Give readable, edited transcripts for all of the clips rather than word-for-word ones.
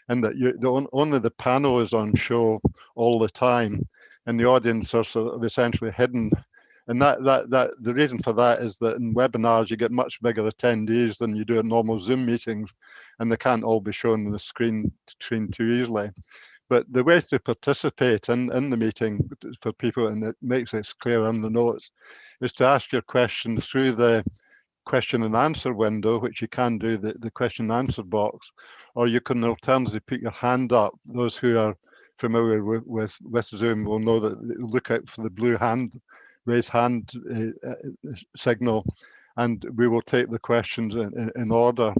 and that only the panel is on show all the time, and the audience are sort of essentially hidden. And the reason for that is that in webinars you get much bigger attendees than you do at normal Zoom meetings, and they can't all be shown on the screen too easily. But the way to participate in the meeting for people, and it makes it clear on the notes, is to ask your question through the question and answer window, which you can do the question and answer box, or you can alternatively put your hand up. Those who are familiar with Zoom will know that look out for the blue hand, raise hand signal, and we will take the questions in order.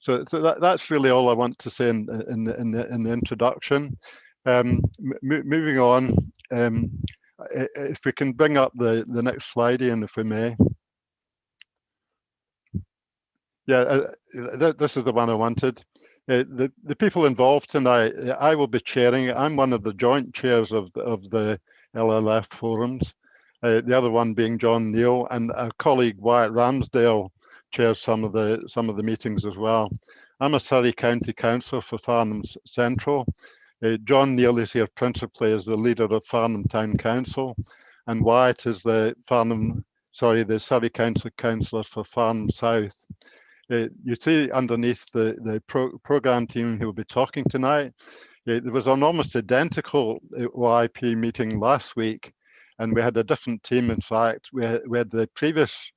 So that's really all I want to say in the introduction. Moving on, if we can bring up the next slide, Ian, if we may. Yeah, this is the one I wanted. The people involved tonight, I will be chairing it. I'm one of the joint chairs of the LLF forums. The other one being John Neal, and our colleague Wyatt Ramsdale chairs some of the meetings as well. I'm a Surrey County Councillor for Farnham Central. John Neal is here principally as the leader of Farnham Town Council, and Wyatt is the Surrey Council Councillor for Farnham South. You see underneath the programme team who will be talking tonight, there was an almost identical OIP meeting last week, and we had a different team. In fact, we had the previous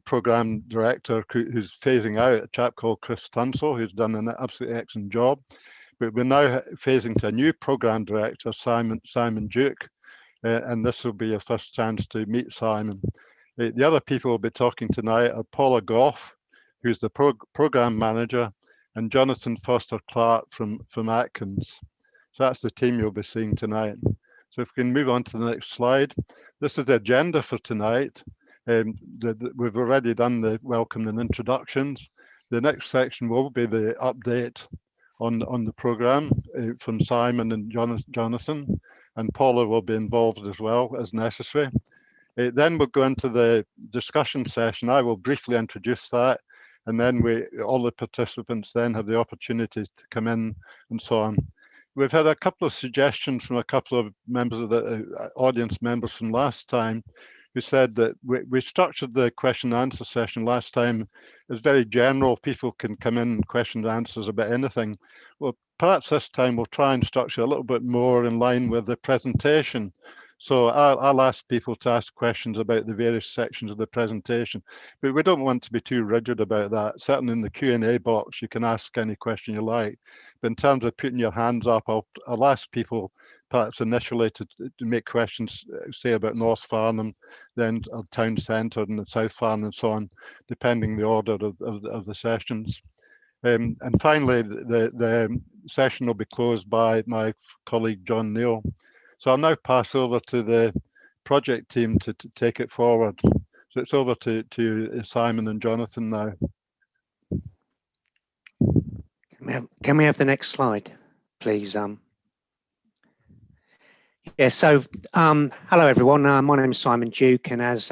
programme director who's phasing out, a chap called Chris Tunstall, who's done an absolutely excellent job. But we're now phasing to a new programme director, Simon Duke, and this will be your first chance to meet Simon. The other people will be talking tonight are Paula Goff, who's the programme manager, and Jonathan Foster-Clark from Atkins. So that's the team you'll be seeing tonight. So if we can move on to the next slide. This is the agenda for tonight. We've already done the welcome and introductions. The next section will be the update on the programme from Simon and Jonathan, and Paula will be involved as well as necessary. Then we'll go into the discussion session. I will briefly introduce that, and then all the participants then have the opportunity to come in and so on. We've had a couple of suggestions from a couple of members of the audience members from last time, who said that we structured the question and answer session last time as very general. People can come in and question and answers about anything. Well, perhaps this time we'll try and structure a little bit more in line with the presentation. So I'll ask people to ask questions about the various sections of the presentation, but we don't want to be too rigid about that. Certainly in the Q&A box, you can ask any question you like. But in terms of putting your hands up, I'll ask people perhaps initially to make questions, say about North Farnham, then Town Centre and the South Farnham and so on, depending the order of the sessions. And finally, the session will be closed by my colleague John Neal. So I'll now pass over to the project team to take it forward. So it's over to Simon and Jonathan now. Can we have the next slide, please? Yeah, so hello everyone. My name is Simon Duke, and as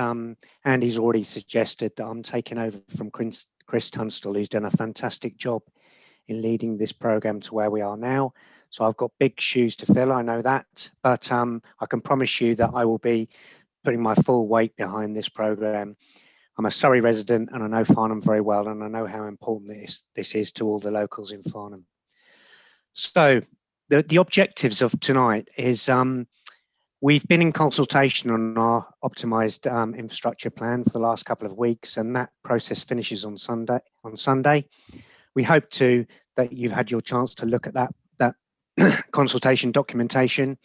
Andy's already suggested, that I'm taking over from Chris Tunstall, who's done a fantastic job in leading this program to where we are now. So I've got big shoes to fill, I know that, but I can promise you that I will be putting my full weight behind this program. I'm a Surrey resident and I know Farnham very well, and I know how important this is to all the locals in Farnham. So the objectives of tonight is we've been in consultation on our optimised infrastructure plan for the last couple of weeks, and that process finishes on Sunday. We hope that you've had your chance to look at that consultation documentation,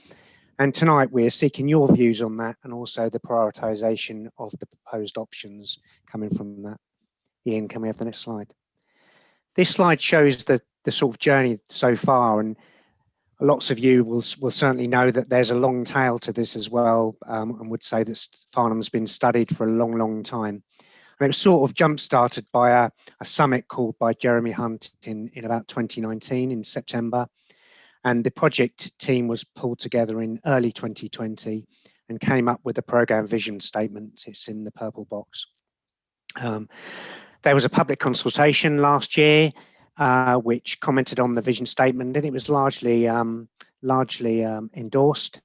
and tonight we're seeking your views on that and also the prioritisation of the proposed options coming from that. Ian, can we have the next slide? This slide shows the sort of journey so far, and lots of you will certainly know that there's a long tail to this as well, and would say that Farnham's been studied for a long time. And it was sort of jump-started by a summit called by Jeremy Hunt in about 2019 in September. And the project team was pulled together in early 2020 and came up with a programme vision statement. It's in the purple box. There was a public consultation last year, which commented on the vision statement, and it was largely endorsed.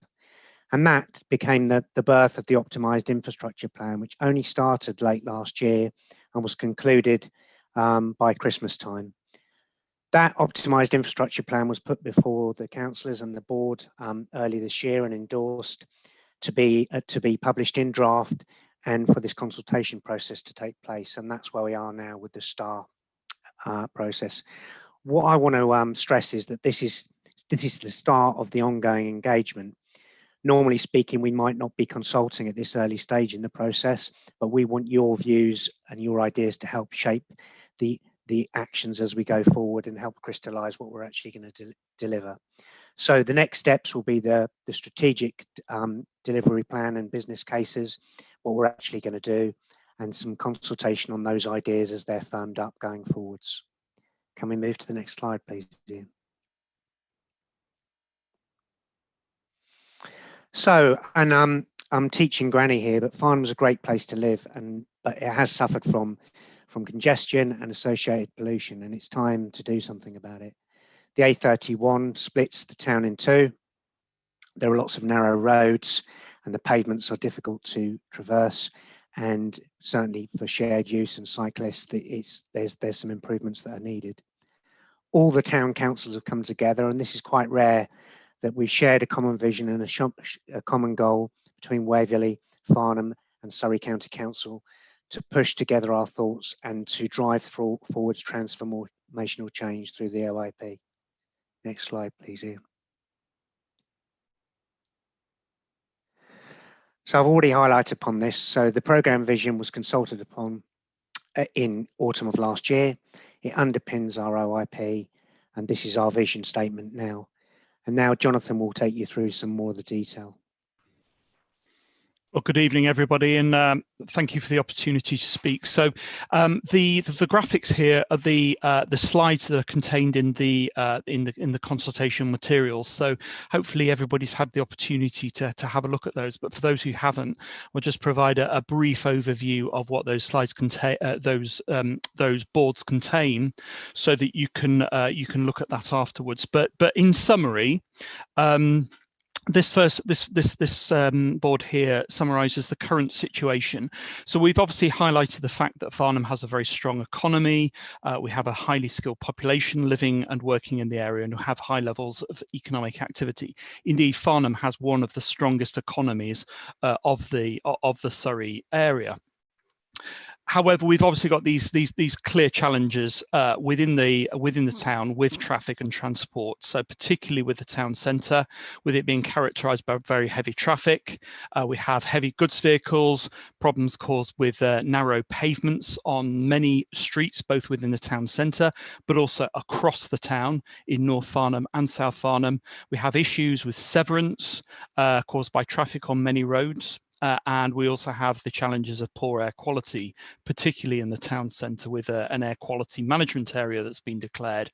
And that became the birth of the optimised infrastructure plan, which only started late last year and was concluded by Christmas time. That optimised infrastructure plan was put before the councillors and the board early this year and endorsed to be published in draft and for this consultation process to take place. And that's where we are now with the STAR process. What I want to stress is that this is the start of the ongoing engagement. Normally speaking, we might not be consulting at this early stage in the process, but we want your views and your ideas to help shape the actions as we go forward and help crystallize what we're actually going to deliver. So the next steps will be the strategic delivery plan and business cases, what we're actually going to do, and some consultation on those ideas as they're firmed up going forwards. Can we move to the next slide, please, Ian? So, and I'm teaching granny here, but Farnham's a great place to live, but it has suffered from congestion and associated pollution, and it's time to do something about it. The A31 splits the town in two. There are lots of narrow roads, and the pavements are difficult to traverse. And certainly for shared use and cyclists, there's some improvements that are needed. All the town councils have come together, and this is quite rare, that we've shared a common vision and a common goal between Waverley, Farnham and Surrey County Council to push together our thoughts and to drive forwards transformational change through the OIP. Next slide, please, Ian. So I've already highlighted upon this. So the programme vision was consulted upon in autumn of last year. It underpins our OIP, and this is our vision statement now. And now Jonathan will take you through some more of the detail. Well, good evening, everybody, and thank you for the opportunity to speak. So, the graphics here are the slides that are contained in the consultation materials. So, hopefully, everybody's had the opportunity to have a look at those. But for those who haven't, we'll just provide a brief overview of what those slides contain, those boards contain, so that you can look at that afterwards. But in summary. This board here summarises the current situation. So we've obviously highlighted the fact that Farnham has a very strong economy. We have a highly skilled population living and working in the area and have high levels of economic activity. Indeed, Farnham has one of the strongest economies of the Surrey area. However, we've obviously got these clear challenges within the town with traffic and transport. So particularly with the town centre, with it being characterised by very heavy traffic, we have heavy goods vehicles, problems caused with narrow pavements on many streets, both within the town centre, but also across the town in North Farnham and South Farnham. We have issues with severance caused by traffic on many roads. And we also have the challenges of poor air quality, particularly in the town centre with an air quality management area that's been declared.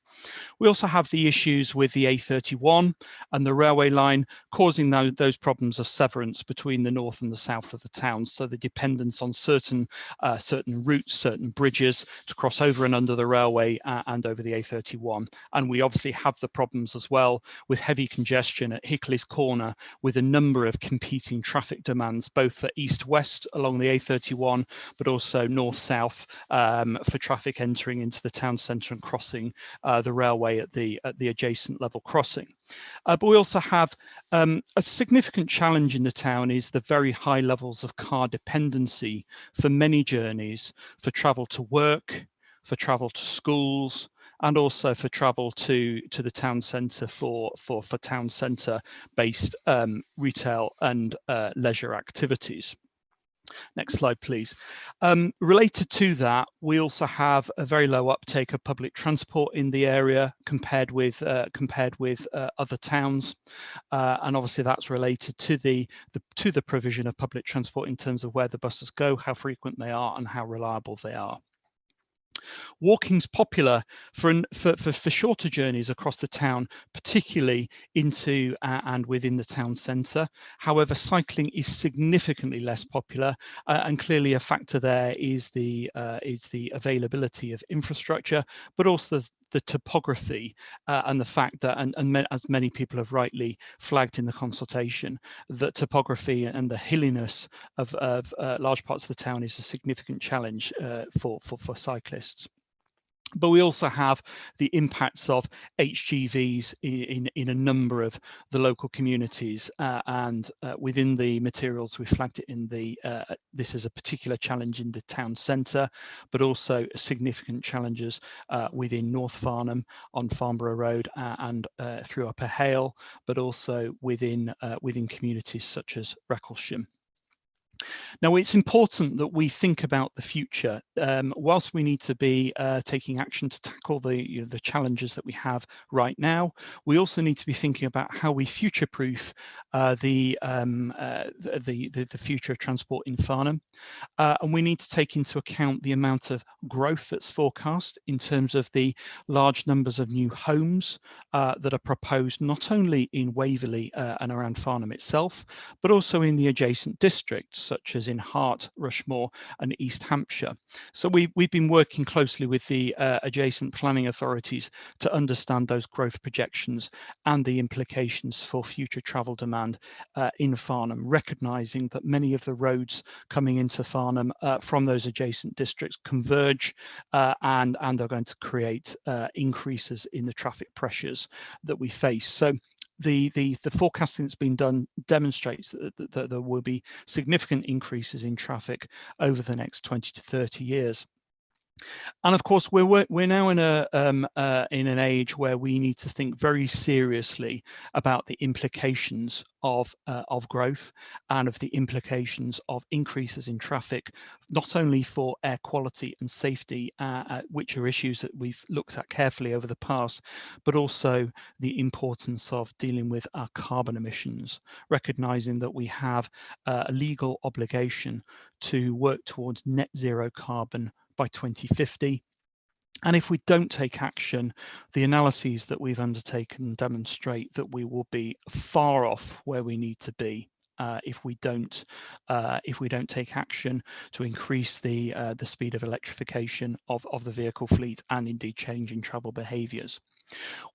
We also have the issues with the A31 and the railway line causing those problems of severance between the north and the south of the town. So the dependence on certain routes, certain bridges to cross over and under the railway and over the A31. And we obviously have the problems as well with heavy congestion at Hickley's Corner with a number of competing traffic demands, both for east-west along the A31, but also north-south for traffic entering into the town centre and crossing the railway at the adjacent level crossing. But we also have a significant challenge in the town is the very high levels of car dependency for many journeys, for travel to work, for travel to schools, and also for travel to the town centre for town centre based retail and leisure activities. Next slide, please. Related to that, we also have a very low uptake of public transport in the area compared with other towns, and obviously that's related to the provision of public transport in terms of where the buses go, how frequent they are, and how reliable they are. Walking's popular for shorter journeys across the town, particularly into and within the town centre. However, cycling is significantly less popular, and clearly a factor there is the availability of infrastructure, but also the topography and the fact that, as many people have rightly flagged in the consultation, that topography and the hilliness of large parts of the town is a significant challenge for cyclists. But we also have the impacts of HGVs in a number of the local communities, and within the materials we flagged it in the this is a particular challenge in the town centre, but also significant challenges within North Farnham on Farnborough Road and through Upper Hale, but also within communities such as Recklesham. Now, it's important that we think about the future. Whilst we need to be taking action to tackle the challenges that we have right now, we also need to be thinking about how we future-proof the future of transport in Farnham. And we need to take into account the amount of growth that's forecast in terms of the large numbers of new homes that are proposed, not only in Waverley and around Farnham itself, but also in the adjacent districts, such as in Hart, Rushmore and East Hampshire. So we've been working closely with the adjacent planning authorities to understand those growth projections and the implications for future travel demand in Farnham, recognising that many of the roads coming into Farnham from those adjacent districts converge and are going to create increases in the traffic pressures that we face. So the forecasting that's been done demonstrates that there will be significant increases in traffic over the next 20 to 30 years. And of course, we're now in an age where we need to think very seriously about the implications of growth and of the implications of increases in traffic, not only for air quality and safety, which are issues that we've looked at carefully over the past, but also the importance of dealing with our carbon emissions, recognizing that we have a legal obligation to work towards net zero carbon by 2050. And if we don't take action, the analyses that we've undertaken demonstrate that we will be far off where we need to be if we don't take action to increase the speed of electrification of the vehicle fleet and indeed changing travel behaviours.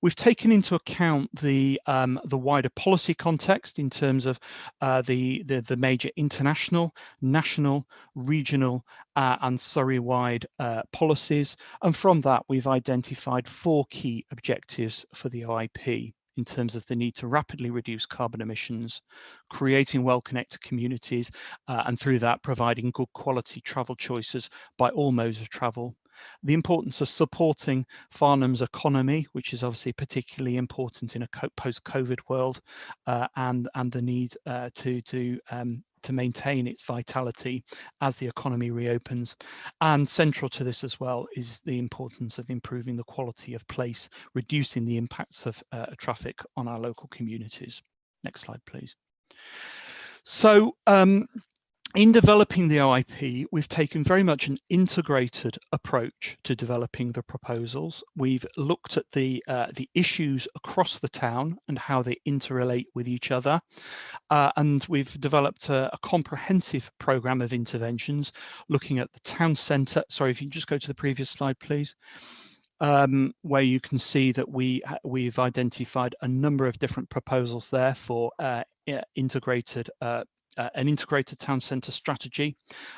We've taken into account the wider policy context in terms of the major international, national, regional and Surrey-wide policies, and from that we've identified 4 key objectives for the OIP in terms of the need to rapidly reduce carbon emissions, creating well-connected communities, and through that providing good quality travel choices by all modes of travel. The importance of supporting Farnham's economy, which is obviously particularly important in a post-COVID world, and the need to maintain its vitality as the economy reopens. And central to this as well is the importance of improving the quality of place, reducing the impacts of traffic on our local communities. Next slide, please. So, in developing the OIP, we've taken very much an integrated approach to developing the proposals. We've looked at the issues across the town and how they interrelate with each other. And we've developed a comprehensive programme of interventions looking at the town centre. Sorry, if you can just go to the previous slide, please. Where you can see that we've identified a number of different proposals there for an integrated town centre strategy,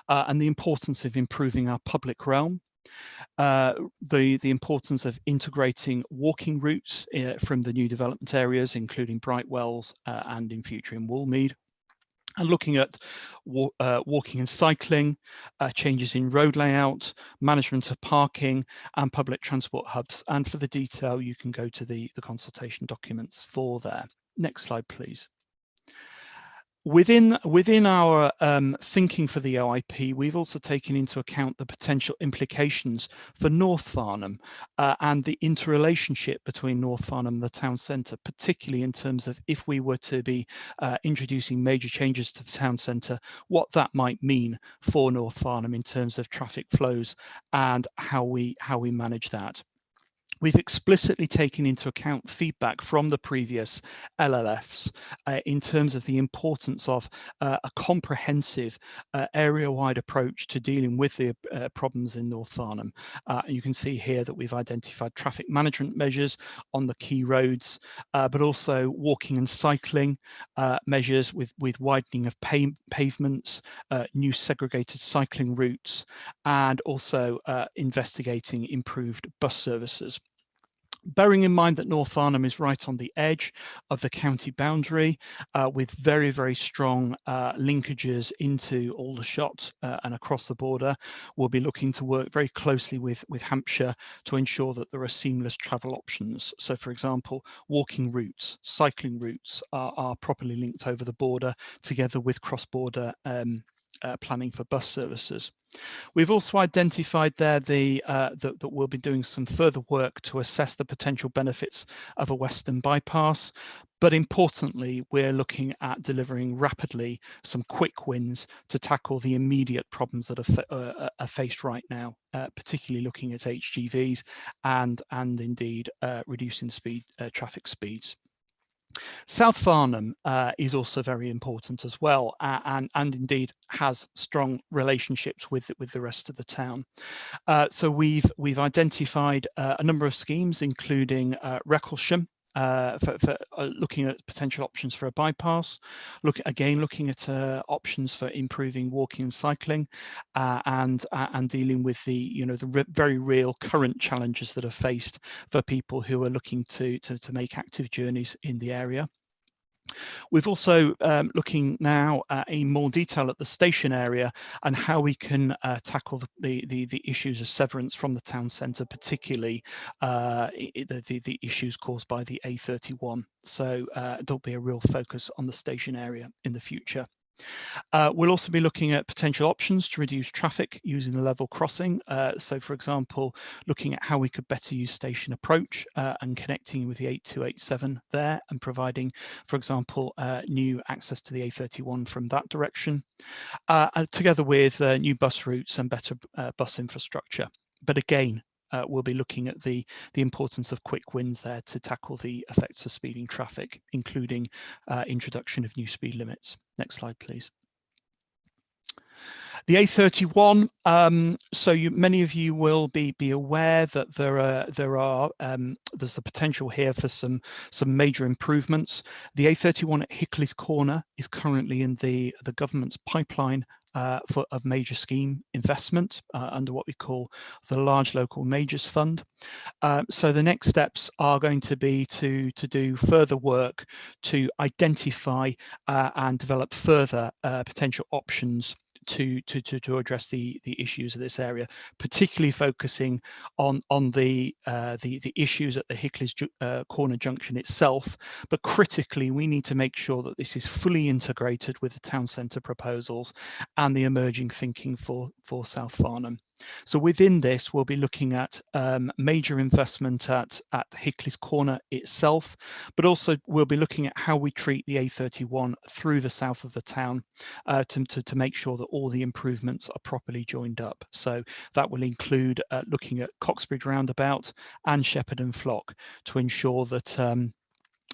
and the importance of improving our public realm, the importance of integrating walking routes from the new development areas, including Brightwells and in future in Woolmead, and looking at walking and cycling, changes in road layout, management of parking and public transport hubs. And for the detail, you can go to the consultation documents for there. Next slide, please. Within our thinking for the OIP, we've also taken into account the potential implications for North Farnham and the interrelationship between North Farnham and the town centre, particularly in terms of if we were to be introducing major changes to the town centre, what that might mean for North Farnham in terms of traffic flows and how we manage that. we've explicitly taken into account feedback from the previous LLFs in terms of the importance of a comprehensive area-wide approach to dealing with the problems in North Farnham. You can see here that we've identified traffic management measures on the key roads, but also walking and cycling measures with widening of pavements, new segregated cycling routes, and also investigating improved bus services. Bearing in mind that North Farnham is right on the edge of the county boundary, with very, very strong linkages into Aldershot and across the border, we'll be looking to work very closely with Hampshire to ensure that there are seamless travel options. So, for example, walking routes, cycling routes are properly linked over the border, together with cross-border planning for bus services. We've also identified there that we'll be doing some further work to assess the potential benefits of a western bypass, but importantly, we're looking at delivering rapidly some quick wins to tackle the immediate problems that are faced right now, particularly looking at HGVs and indeed reducing traffic speeds. South Farnham is also very important as well, and indeed has strong relationships with the rest of the town. So we've identified a number of schemes, including Recklesham, for looking at potential options for a bypass, looking at options for improving walking and cycling, and dealing with the very real current challenges that are faced for people who are looking to make active journeys in the area. We've also looking now in more detail at the station area and how we can tackle the issues of severance from the town centre, particularly the issues caused by the A31. So there'll be a real focus on the station area in the future. We'll also be looking at potential options to reduce traffic using the level crossing. So, for example, looking at how we could better use station approach and connecting with the 8287 there and providing, for example, new access to the A31 from that direction, together with new bus routes and better bus infrastructure. But again, we'll be looking at the importance of quick wins there to tackle the effects of speeding traffic, including introduction of new speed limits. Next slide, please. The A31, so many of you will be aware that there's the potential here for some major improvements. The A31 at Hickley's Corner is currently in the government's pipeline of major scheme investment under what we call the Large Local Majors Fund. So the next steps are going to be to do further work to identify and develop further potential options to address the issues of this area, particularly focusing on the issues at the Hickley's Corner junction itself. But critically, we need to make sure that this is fully integrated with the town centre proposals and the emerging thinking for South Farnham. So within this, we'll be looking at major investment at Hickley's Corner itself, but also we'll be looking at how we treat the A31 through the south of the town to make sure that all the improvements are properly joined up. So that will include looking at Coxbridge Roundabout and Shepherd and Flock to ensure that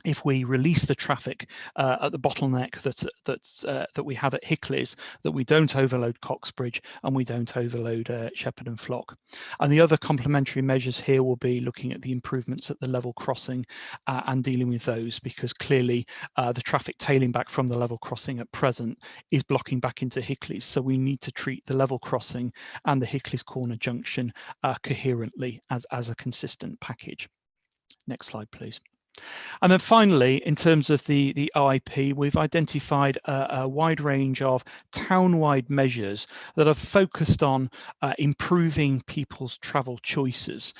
if we release the traffic at the bottleneck that we have at Hickley's, that we don't overload Coxbridge and we don't overload Shepherd and Flock. And the other complementary measures here will be looking at the improvements at the level crossing and dealing with those, because clearly the traffic tailing back from the level crossing at present is blocking back into Hickley's. So we need to treat the level crossing and the Hickley's Corner junction coherently as a consistent package. Next slide, please. And then finally, in terms of the OIP, we've identified a wide range of town-wide measures that are focused on improving people's travel choices,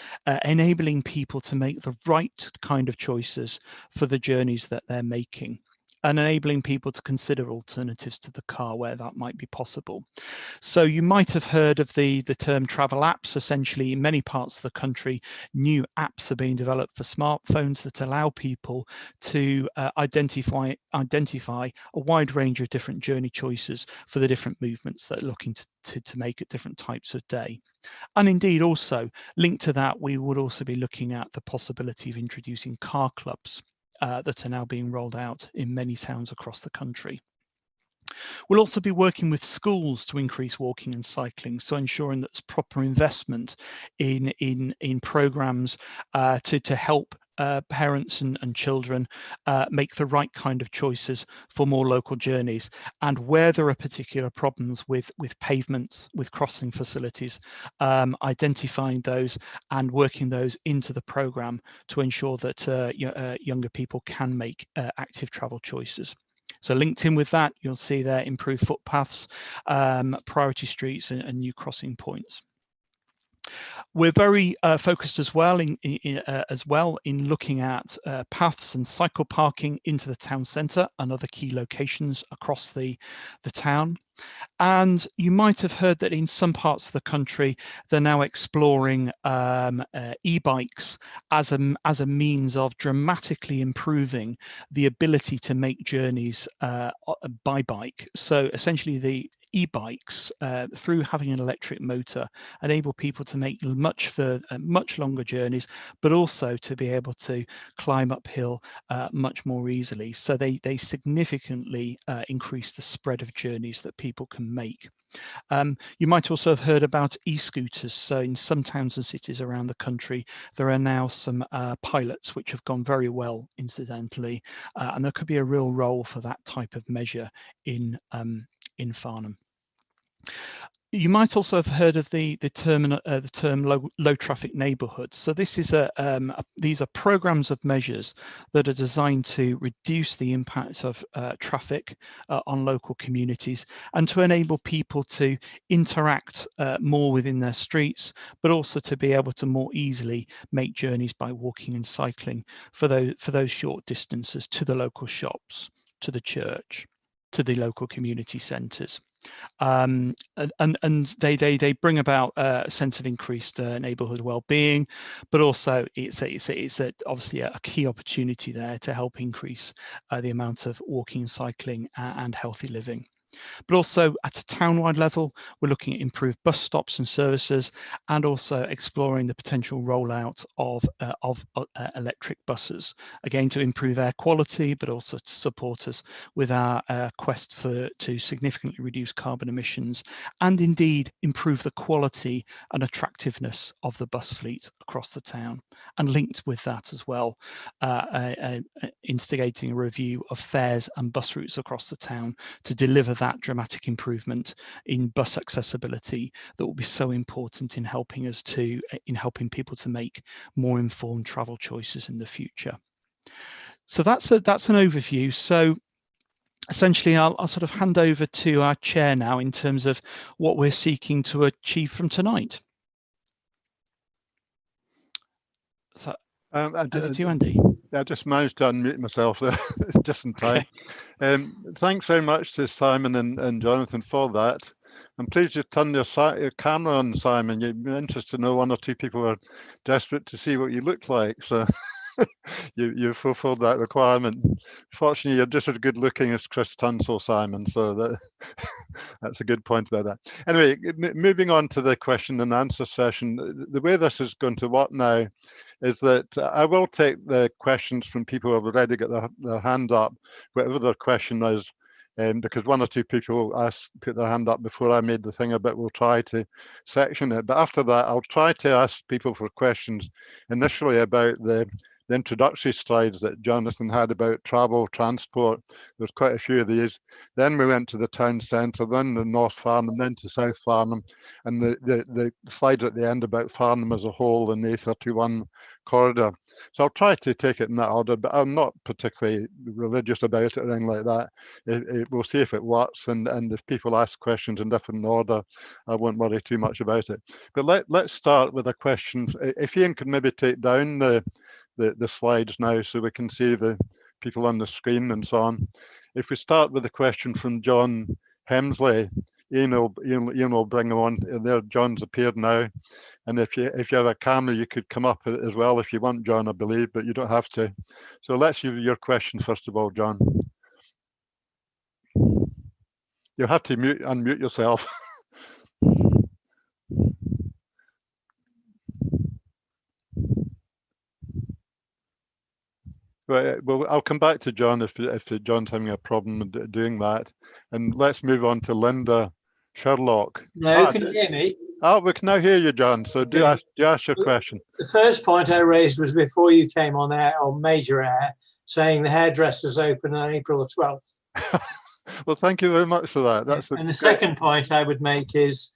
enabling people to make the right kind of choices for the journeys that they're making. and enabling people to consider alternatives to the car where that might be possible. So you might have heard of the term travel apps. Essentially, in many parts of the country, new apps are being developed for smartphones that allow people to identify a wide range of different journey choices for the different movements that they're looking to make at different types of day. And indeed, also linked to that, we would also be looking at the possibility of introducing car clubs that are now being rolled out in many towns across the country. We'll also be working with schools to increase walking and cycling, so ensuring that there's proper investment in programs to help parents and children make the right kind of choices for more local journeys, and where there are particular problems with pavements, with crossing facilities, identifying those and working those into the program to ensure that younger people can make active travel choices. So linked in with that, you'll see there improved footpaths, priority streets, and new crossing points. We're very focused as well in looking at paths and cycle parking into the town centre and other key locations across the town. And you might have heard that in some parts of the country, they're now exploring e-bikes as a means of dramatically improving the ability to make journeys by bike. So essentially, the e-bikes, through having an electric motor, enable people to make much longer journeys, but also to be able to climb uphill much more easily. So they significantly increase the spread of journeys that people can make. You might also have heard about e-scooters. So in some towns and cities around the country, there are now some pilots which have gone very well, incidentally, and there could be a real role for that type of measure in Farnham. You might also have heard of the term low traffic neighbourhoods. So this is these are programs of measures that are designed to reduce the impact of traffic on local communities and to enable people to interact more within their streets, but also to be able to more easily make journeys by walking and cycling for those short distances to the local shops, to the church, to the local community centres. And they bring about a sense of increased neighbourhood well-being, but also it's obviously a key opportunity there to help increase the amount of walking and cycling and healthy living. But also at a town-wide level, we're looking at improved bus stops and services, and also exploring the potential rollout of electric buses, again to improve air quality, but also to support us with our quest to significantly reduce carbon emissions, and indeed improve the quality and attractiveness of the bus fleet across the town. And linked with that as well, instigating a review of fares and bus routes across the town to deliver that dramatic improvement in bus accessibility that will be so important in helping people to make more informed travel choices in the future. So that's an overview. So essentially, I'll sort of hand over to our chair now in terms of what we're seeking to achieve from tonight. So over to you, Andy. I just managed to unmute myself there just in time. Okay. Thanks very much to Simon and Jonathan for that. I'm pleased you turned your camera on, Simon. You're interested to know one or two people are desperate to see what you look like. So you fulfilled that requirement. Fortunately, you're just as good looking as Chris Tunstall, Simon. So that's a good point about that. Anyway, moving on to the question and answer session. The way this is going to work now is that I will take the questions from people who have already got their hand up, whatever their question is, because one or two people put their hand up before I made the thing a bit. We'll try to section it. But after that, I'll try to ask people for questions initially about the introductory slides that Jonathan had about travel, transport. There's quite a few of these. Then we went to the town centre, then the North Farnham, then to South Farnham, and the slides at the end about Farnham as a whole and the A31 corridor. So I'll try to take it in that order, but I'm not particularly religious about it or anything like that. We'll see if it works, and if people ask questions in different order, I won't worry too much about it. But let's start with a question. If Ian could maybe take down the slides now so we can see the people on the screen and so on. If we start with a question from John Hemsley, Ian will bring him on. There, John's appeared now. And if you have a camera, you could come up as well if you want, John, I believe, but you don't have to. So let's hear your question first of all, John. You'll have to unmute yourself. Well, I'll come back to John if John's having a problem doing that. And let's move on to Linda Sherlock. No, can you hear me? Oh, we can now hear you, John. So do ask your question. The first point I raised was before you came on air, on major air, saying the hairdressers open on April the 12th. Well, thank you very much for that. And the second point I would make is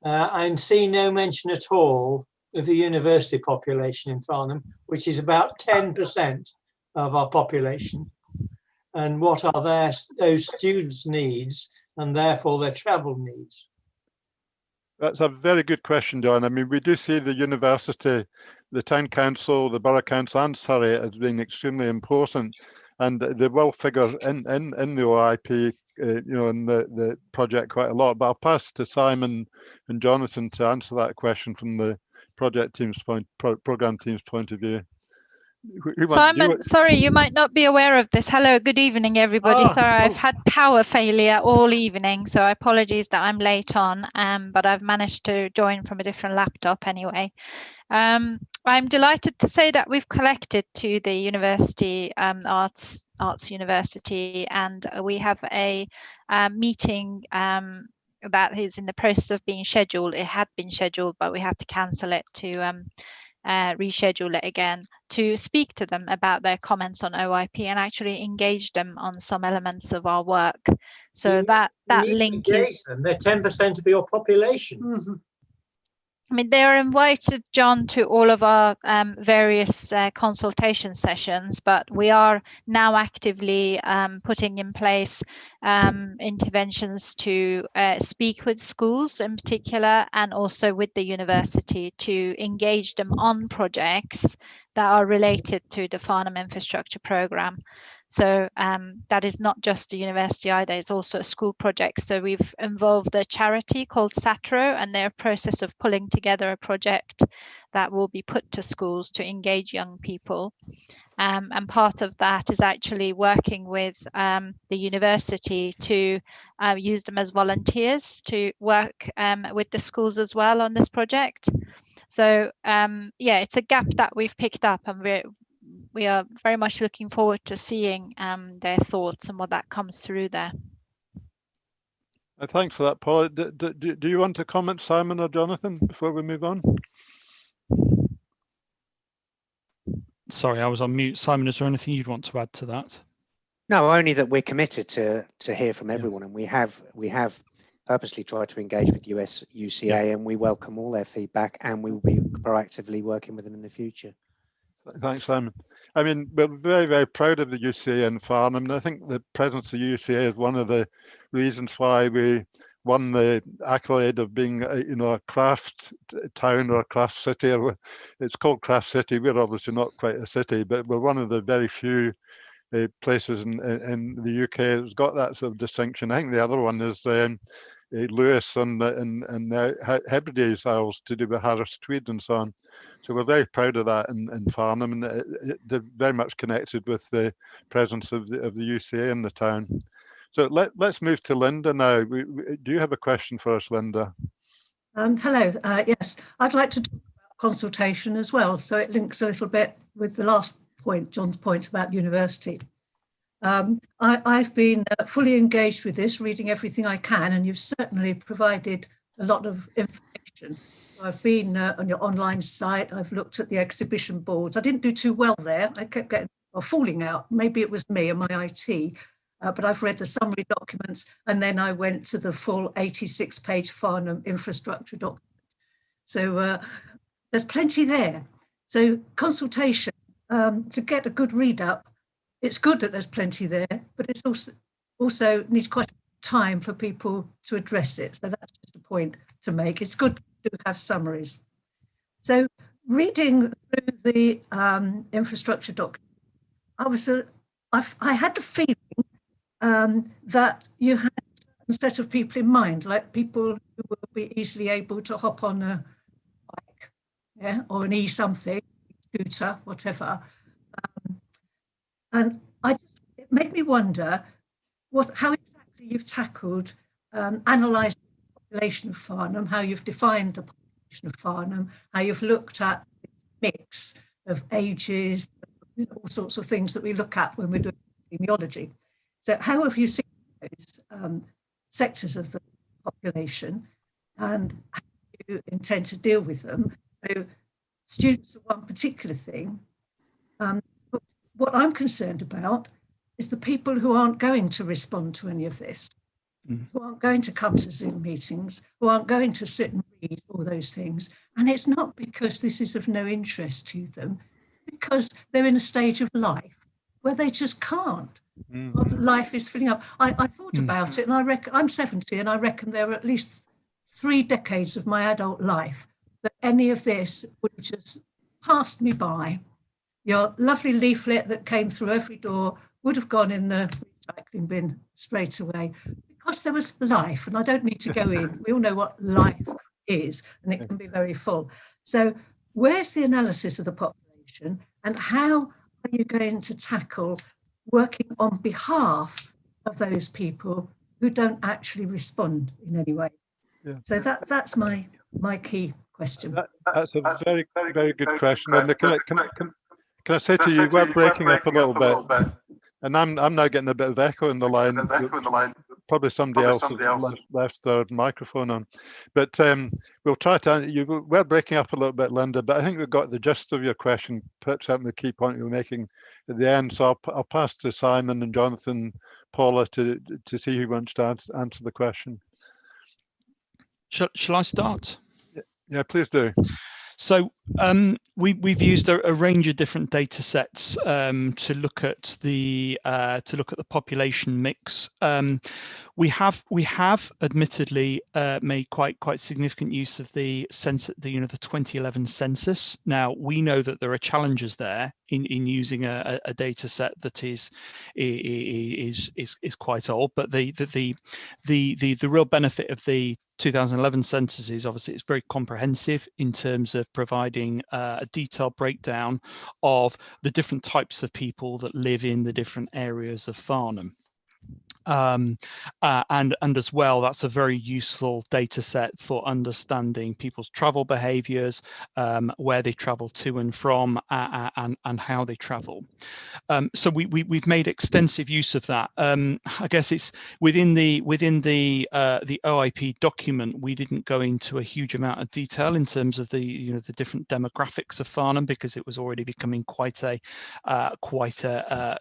I see no mention at all of the university population in Farnham, which is about 10% of our population. And what are those students' needs and therefore their travel needs? That's a very good question, John. I mean, we do see the university, the town council, the borough council and Surrey as being extremely important, and they will figure in the OIP, in the project quite a lot. But I'll pass to Simon and Jonathan to answer that question from the project team's program team's point of view. Simon, sorry, you might not be aware of this. Hello, good evening, everybody. Sorry, I've had power failure all evening, so apologies that I'm late on, but I've managed to join from a different laptop anyway. I'm delighted to say that we've collected to the University, Arts University, and we have a meeting that is in the process of being scheduled. It had been scheduled, but we had to cancel it to reschedule it again to speak to them about their comments on OIP and actually engage them on some elements of our work. So that link is them. They're 10% of your population. Mm-hmm. I mean, they are invited, John, to all of our various consultation sessions, but we are now actively putting in place interventions to speak with schools in particular, and also with the university to engage them on projects that are related to the Farnham infrastructure programme. So that is not just a university either, it's also a school project. So we've involved a charity called SATRO, and they're in the process of pulling together a project that will be put to schools to engage young people. And part of that is actually working with the university to use them as volunteers to work with the schools as well on this project. So yeah, it's a gap that we've picked up, and we are very much looking forward to seeing their thoughts and what that comes through there. Thanks for that, Paul. Do you want to comment, Simon or Jonathan, before we move on? Sorry, I was on mute. Simon, is there anything you'd want to add to that? No, only that we're committed to hear from everyone, and we have purposely tried to engage with UCA, and we welcome all their feedback, and we will be proactively working with them in the future. Thanks, Simon. I mean, we're very, very proud of the UCA in Farnham, and I think the presence of UCA is one of the reasons why we won the accolade of being, a craft town or a craft city. It's called Craft City. We're obviously not quite a city, but we're one of the very few places in the UK that's got that sort of distinction. I think the other one is Lewis and the Hebrides Isles to do with Harris Tweed and so on. So we're very proud of that in Farnham, and they're very much connected with the presence of the UCA in the town. So let's move to Linda now. Do you have a question for us, Linda? Hello. Yes, I'd like to talk about consultation as well. So it links a little bit with the last point, John's point about university. I've been fully engaged with this, reading everything I can, and you've certainly provided a lot of information. I've been on your online site. I've looked at the exhibition boards. I didn't do too well there. I kept getting falling out. Maybe it was me and my IT, but I've read the summary documents, and then I went to the full 86-page Farnham infrastructure document. So there's plenty there. So consultation, to get a good read up, it's good that there's plenty there, but it's also needs quite time for people to address it. So that's just a point to make. It's good to have summaries. So reading through the infrastructure document, I was I had the feeling that you had a set of people in mind, like people who will be easily able to hop on a bike, yeah, or an e-something, scooter, whatever. And it made me wonder how exactly you've tackled analysing the population of Farnham, how you've defined the population of Farnham, how you've looked at the mix of ages, all sorts of things that we look at when we're doing epidemiology. So how have you seen those sectors of the population, and how do you intend to deal with them? So students are one particular thing. But what I'm concerned about is the people who aren't going to respond to any of this, who aren't going to come to Zoom meetings, who aren't going to sit and read all those things. And it's not because this is of no interest to them, because they're in a stage of life where they just can't. Life is filling up. I thought about it, and I reckon I'm 70, and I reckon there were at least 3 decades of my adult life that any of this would have just passed me by. Your lovely leaflet that came through every door would have gone in the recycling bin straight away, because there was life, and I don't need to go in. We all know what life is, and it can be very full. So where's the analysis of the population, and how are you going to tackle working on behalf of those people who don't actually respond in any way? Yeah. So that's my key question. That's a very, very good question. And can I say to you, we're breaking up a little bit, and I'm now getting a bit of echo in the line. Probably somebody else has left their microphone on, but we'll try to. We're breaking up a little bit, Linda, but I think we've got the gist of your question. Certainly, the key point you were making at the end. So I'll pass to Simon and Jonathan, Paula, to see who wants to answer the question. Shall I start? Yeah, please do. So we've used a range of different data sets to look at the population mix. We have admittedly made quite significant use of the 2011 census. Now we know that there are challenges there in using a data set that is quite old, but the real benefit of the 2011 census is obviously it's very comprehensive in terms of providing a detailed breakdown of the different types of people that live in the different areas of Farnham. And as well, that's a very useful data set for understanding people's travel behaviours, where they travel to and from, and how they travel. So we've made extensive use of that. I guess it's within the OIP document. We didn't go into a huge amount of detail in terms of the different demographics of Farnham, because it was already becoming quite a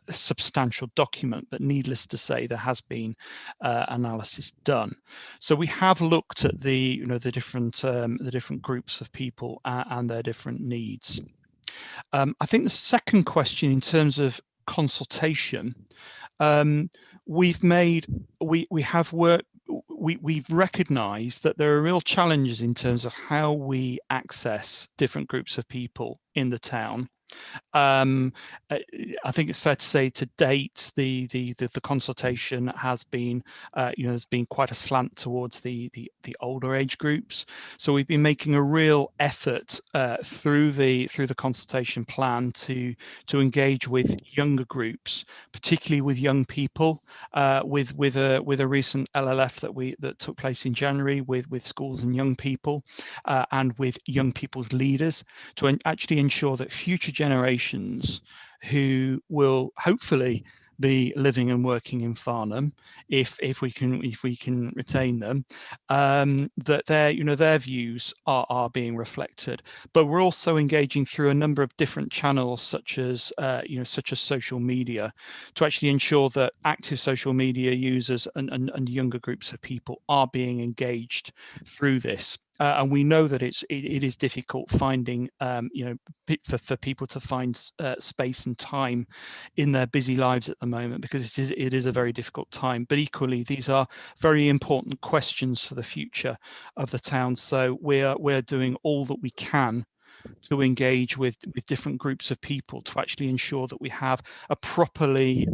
substantial document. But needless to say, there has been analysis done. So we have looked at the different groups of people and their different needs. I think the second question, in terms of consultation, we've recognised that there are real challenges in terms of how we access different groups of people in the town. I think it's fair to say to date the consultation has been there's been quite a slant towards the older age groups. So we've been making a real effort through the consultation plan to engage with younger groups, particularly with young people, with a recent LLF that took place in January with schools and young people, and with young people's leaders, to actually ensure that future generations who will hopefully be living and working in Farnham, if we can retain them, that their views are being reflected. But we're also engaging through a number of different channels, such as social media, to actually ensure that active social media users and younger groups of people are being engaged through this. And we know that it is difficult finding, for people to find space and time in their busy lives at the moment, because it is a very difficult time. But equally, these are very important questions for the future of the town. So we're doing all that we can to engage with different groups of people to actually ensure that we have a properly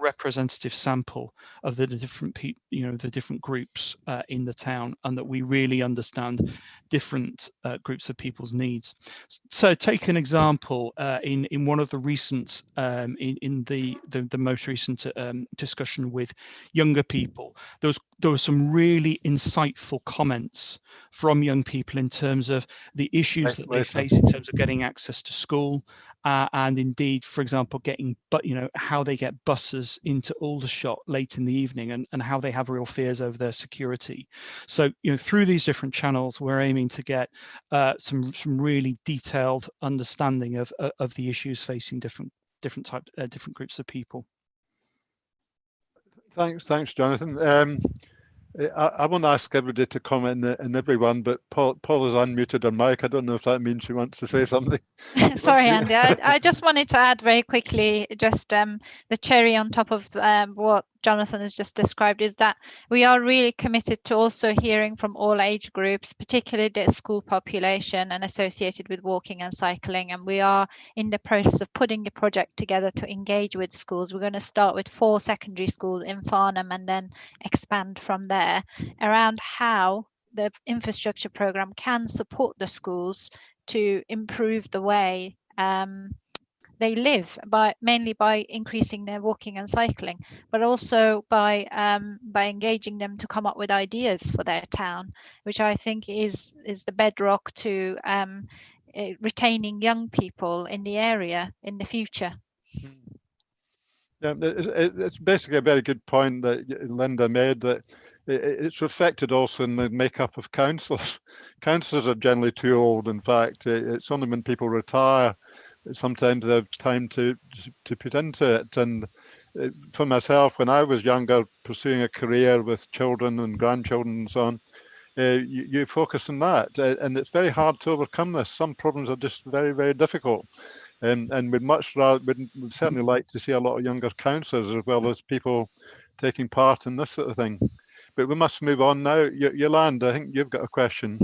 representative sample of the different the different groups in the town, and that we really understand different groups of people's needs. So take an example in one of the recent in the most recent discussion with younger people, there were some really insightful comments from young people in terms of the issues that they face in terms of getting access to school, and indeed, for example, getting how they get buses into Aldershot late in the evening, and how they have real fears over their security. So through these different channels, we're aiming to get some really detailed understanding of the issues facing different groups of people. Thanks, Jonathan. I won't ask everybody to comment and everyone, but Paul is unmuted her mic. I don't know if that means she wants to say something. Sorry, Andy. I just wanted to add very quickly, just the cherry on top of what Jonathan has just described, is that we are really committed to also hearing from all age groups, particularly the school population and associated with walking and cycling. And we are in the process of putting a project together to engage with schools. We're going to start with 4 secondary schools in Farnham and then expand from there around how the infrastructure program can support the schools to improve the way they live, mainly by increasing their walking and cycling, but also by engaging them to come up with ideas for their town, which I think is the bedrock to retaining young people in the area in the future. Yeah, it's basically a very good point that Linda made, that it's reflected also in the makeup of councillors. Councillors are generally too old. In fact, it's only when people retire sometimes they have time to put into it. And for myself, when I was younger, pursuing a career with children and grandchildren and so on, you focus on that, and it's very hard to overcome this. Some problems are just very, very difficult. And we'd we'd certainly like to see a lot of younger councillors as well as people taking part in this sort of thing. But we must move on now. Yolanda, I think you've got a question.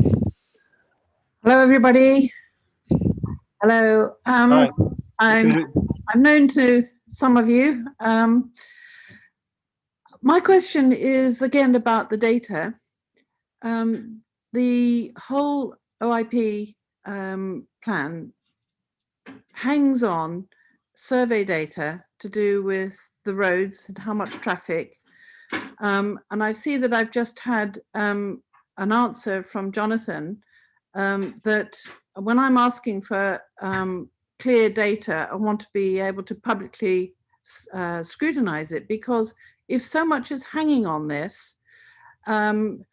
Hello, everybody. Hello. Hi. I'm known to some of you. My question is again about the data. The whole OIP plan hangs on survey data to do with the roads and how much traffic. And I see that I've just had an answer from Jonathan that when I'm asking for clear data, I want to be able to publicly scrutinize it, because if so much is hanging on this, and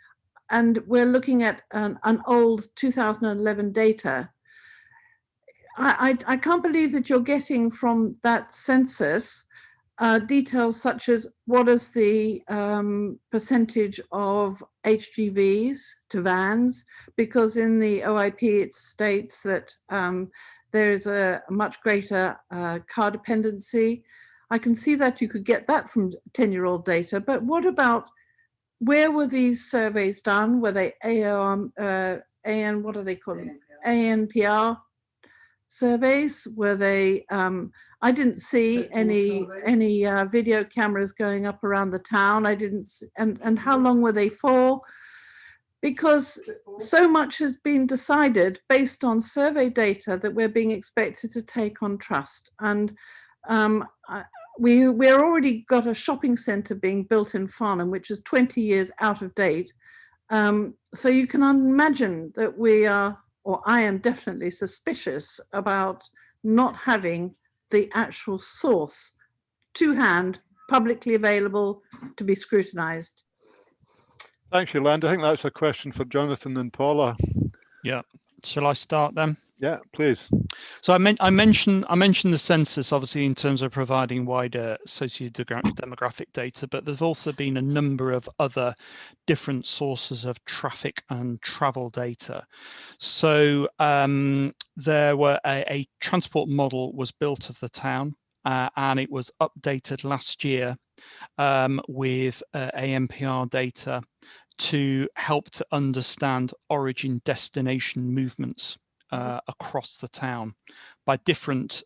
we're looking at an old 2011 data, I can't believe that you're getting from that census details such as what is the percentage of HGVs to vans, because in the OIP it states that there's a much greater car dependency. I can see that you could get that from 10-year-old data, but what about, where were these surveys done? Were they what are they called? ANPR surveys? Were they, I didn't see any video cameras going up around the town. I didn't, and how long were they for? Because so much has been decided based on survey data that we're being expected to take on trust. And we're already got a shopping centre being built in Farnham, which is 20 years out of date. So you can imagine that we are, or I am definitely suspicious about not having the actual source to hand, publicly available to be scrutinised. Thanks, Yolanda. I think that's a question for Jonathan and Paula. Yeah. Shall I start then? Yeah, please. So I mentioned the census, obviously, in terms of providing wider socio-demographic data, but there's also been a number of other different sources of traffic and travel data. So there were a transport model was built of the town, and it was updated last year with ANPR data to help to understand origin destination movements across the town by different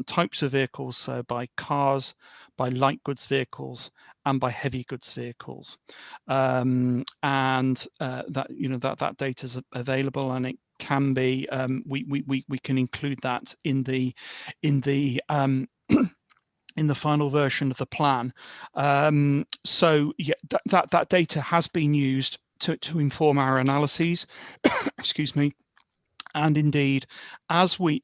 types of vehicles, so by cars, by light goods vehicles, and by heavy goods vehicles, and that data is available, and it can be we can include that in the in the final version of the plan. So yeah, that data has been used to inform our analyses. Excuse me. And indeed, as we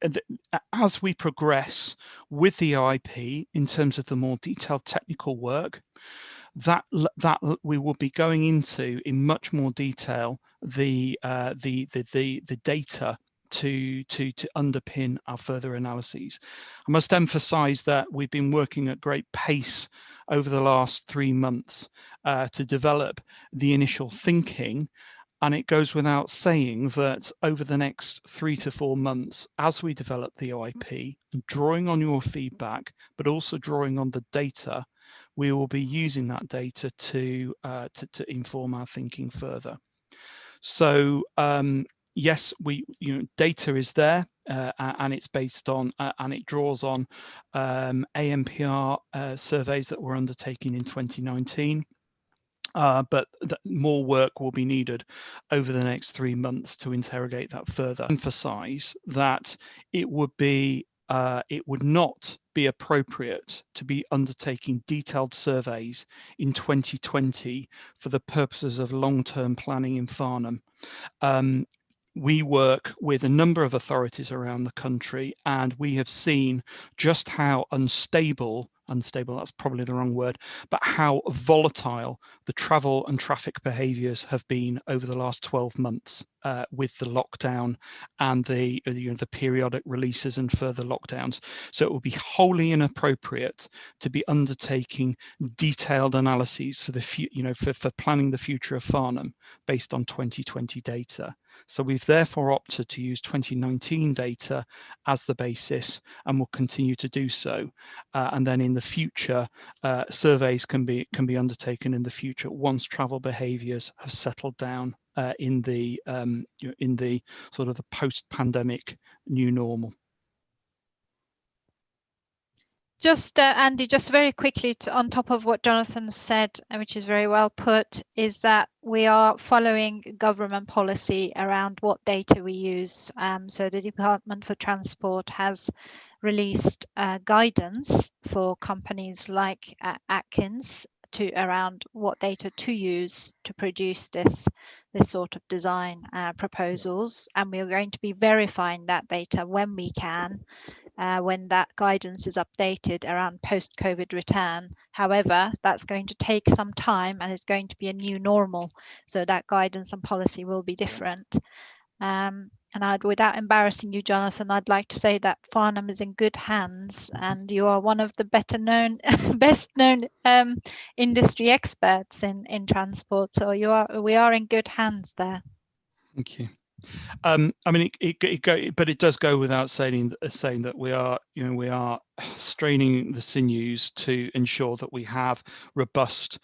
progress with the OIP in terms of the more detailed technical work, that we will be going into in much more detail the data to underpin our further analyses. I must emphasize that we've been working at great pace over the last 3 months to develop the initial thinking. And it goes without saying that over the next 3 to 4 months, as we develop the OIP, drawing on your feedback, but also drawing on the data, we will be using that data to inform our thinking further. So yes, data is there, and it's based on and it draws on ANPR surveys that were undertaken in 2019. But more work will be needed over the next 3 months to interrogate that further. Emphasize that it would not be appropriate to be undertaking detailed surveys in 2020 for the purposes of long-term planning in Farnham. We work with a number of authorities around the country, and we have seen just how unstable, that's probably the wrong word, but how volatile the travel and traffic behaviours have been over the last 12 months with the lockdown and the periodic releases and further lockdowns. So it would be wholly inappropriate to be undertaking detailed analyses for for planning the future of Farnham based on 2020 data. So we've therefore opted to use 2019 data as the basis, and will continue to do so. And then in the future, surveys can be undertaken in the future once travel behaviours have settled down in the sort of the post-pandemic new normal. Just Andy, just very quickly on top of what Jonathan said, which is very well put, is that we are following government policy around what data we use. So the Department for Transport has released guidance for companies like Atkins around what data to use to produce this sort of design proposals, and we are going to be verifying that data when we can. When that guidance is updated around post-COVID return. However, that's going to take some time, and it's going to be a new normal. So that guidance and policy will be different. And without embarrassing you, Jonathan, I'd like to say that Farnham is in good hands, and you are one of the best known industry experts in transport. So we are in good hands there. Thank you. I mean, but it does go without saying that we are straining the sinews to ensure that we have robust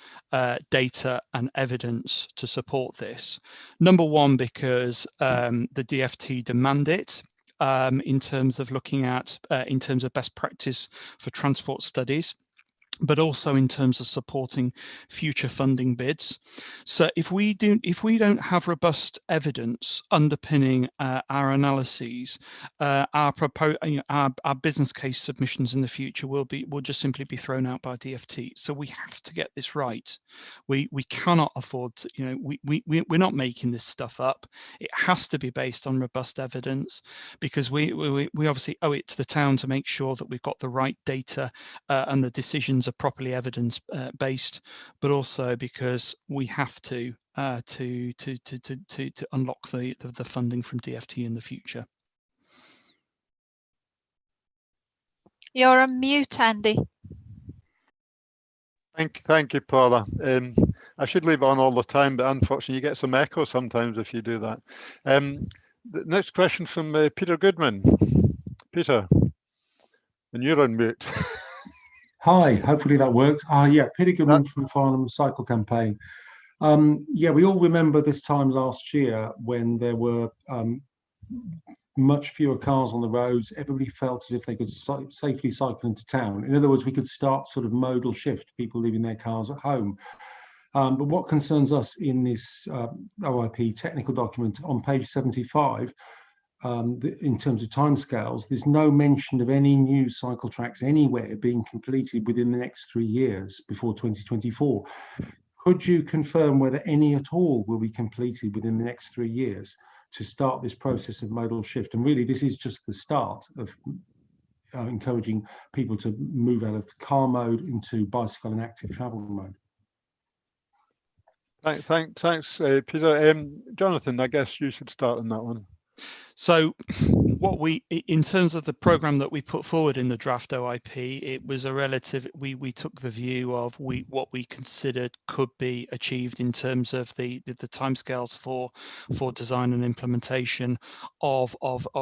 data and evidence to support this. Number one, because the DFT demand it in terms of looking at in terms of best practice for transport studies, but also in terms of supporting future funding bids. So if we don't have robust evidence underpinning our analyses, our business case submissions in the future will just simply be thrown out by DFT. So we have to get this right. We cannot afford to, we're not making this stuff up. It has to be based on robust evidence, because we obviously owe it to the town to make sure that we've got the right data and the decisions are properly evidence based, but also because we have to unlock the funding from DFT in the future. You're on mute, Andy. Thank you, Paula. I should leave on all the time, but unfortunately you get some echo sometimes if you do that. The next question from Peter Goodman. Peter, and you're on mute. Hi, hopefully that works. Yeah, Peter Goodman from Farnham Cycle Campaign. Yeah, we all remember this time last year when there were much fewer cars on the roads. Everybody felt as if they could safely cycle into town. In other words, we could start sort of modal shift, people leaving their cars at home. But what concerns us in this OIP technical document on page 75, in terms of timescales, there's no mention of any new cycle tracks anywhere being completed within the next 3 years before 2024. Could you confirm whether any at all will be completed within the next 3 years to start this process of modal shift? And really, this is just the start of encouraging people to move out of car mode into bicycle and active travel mode. Thanks, Peter. Jonathan, I guess you should start on that one. So what we, in terms of the program that we put forward in the draft OIP, it was a relative, we took the view of what we considered could be achieved in terms of the timescales for design and implementation of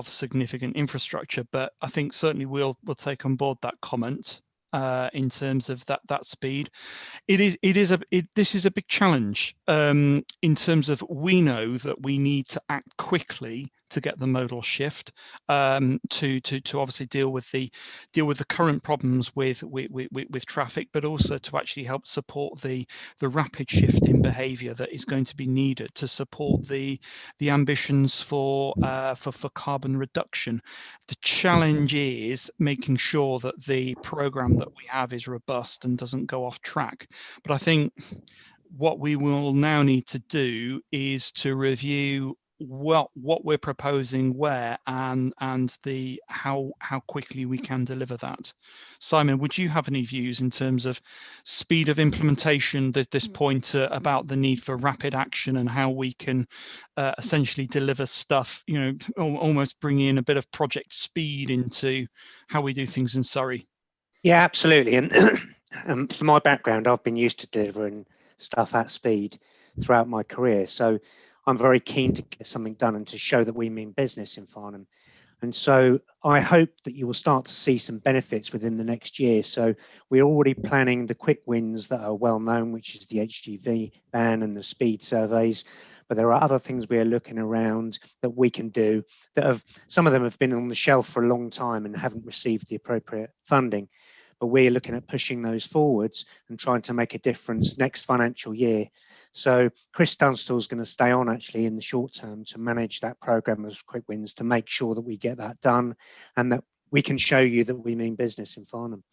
significant infrastructure. But I think certainly we'll take on board that comment in terms of that speed. This is a big challenge in terms of, we know that we need to act quickly to get the modal shift, to obviously deal with the current problems with traffic, but also to actually help support the rapid shift in behaviour that is going to be needed to support the ambitions for carbon reduction. The challenge is making sure that the programme that we have is robust and doesn't go off track. But I think what we will now need to do is to review what we're proposing where, and how quickly we can deliver that. Simon, would you have any views in terms of speed of implementation at this point, about the need for rapid action and how we can essentially deliver stuff, you know, almost bring in a bit of project speed into how we do things in Surrey? Yeah, absolutely. And for my background, I've been used to delivering stuff at speed throughout my career. So I'm very keen to get something done and to show that we mean business in Farnham. And so I hope that you will start to see some benefits within the next year. So we're already planning the quick wins that are well known, which is the HGV ban and the speed surveys. But there are other things we are looking around that we can do that some of them have been on the shelf for a long time and haven't received the appropriate funding. But we're looking at pushing those forwards and trying to make a difference next financial year. So Chris Tunstall is going to stay on actually in the short term to manage that program of quick wins, to make sure that we get that done and that we can show you that we mean business in Farnham.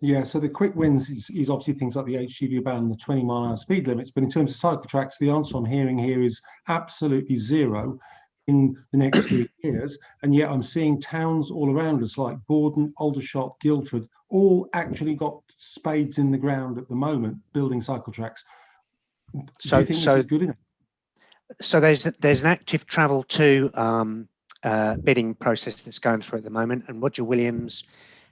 Yeah, so the quick wins is obviously things like the HGV ban, the 20-mile-an-hour speed limits. But in terms of cycle tracks, the answer I'm hearing here is absolutely zero in the next 3 years. And yet I'm seeing towns all around us like Borden, Aldershot, Guildford, all actually got spades in the ground at the moment building cycle tracks. Do you think this is good enough? So there's an active travel to bidding process that's going through at the moment, and Roger Williams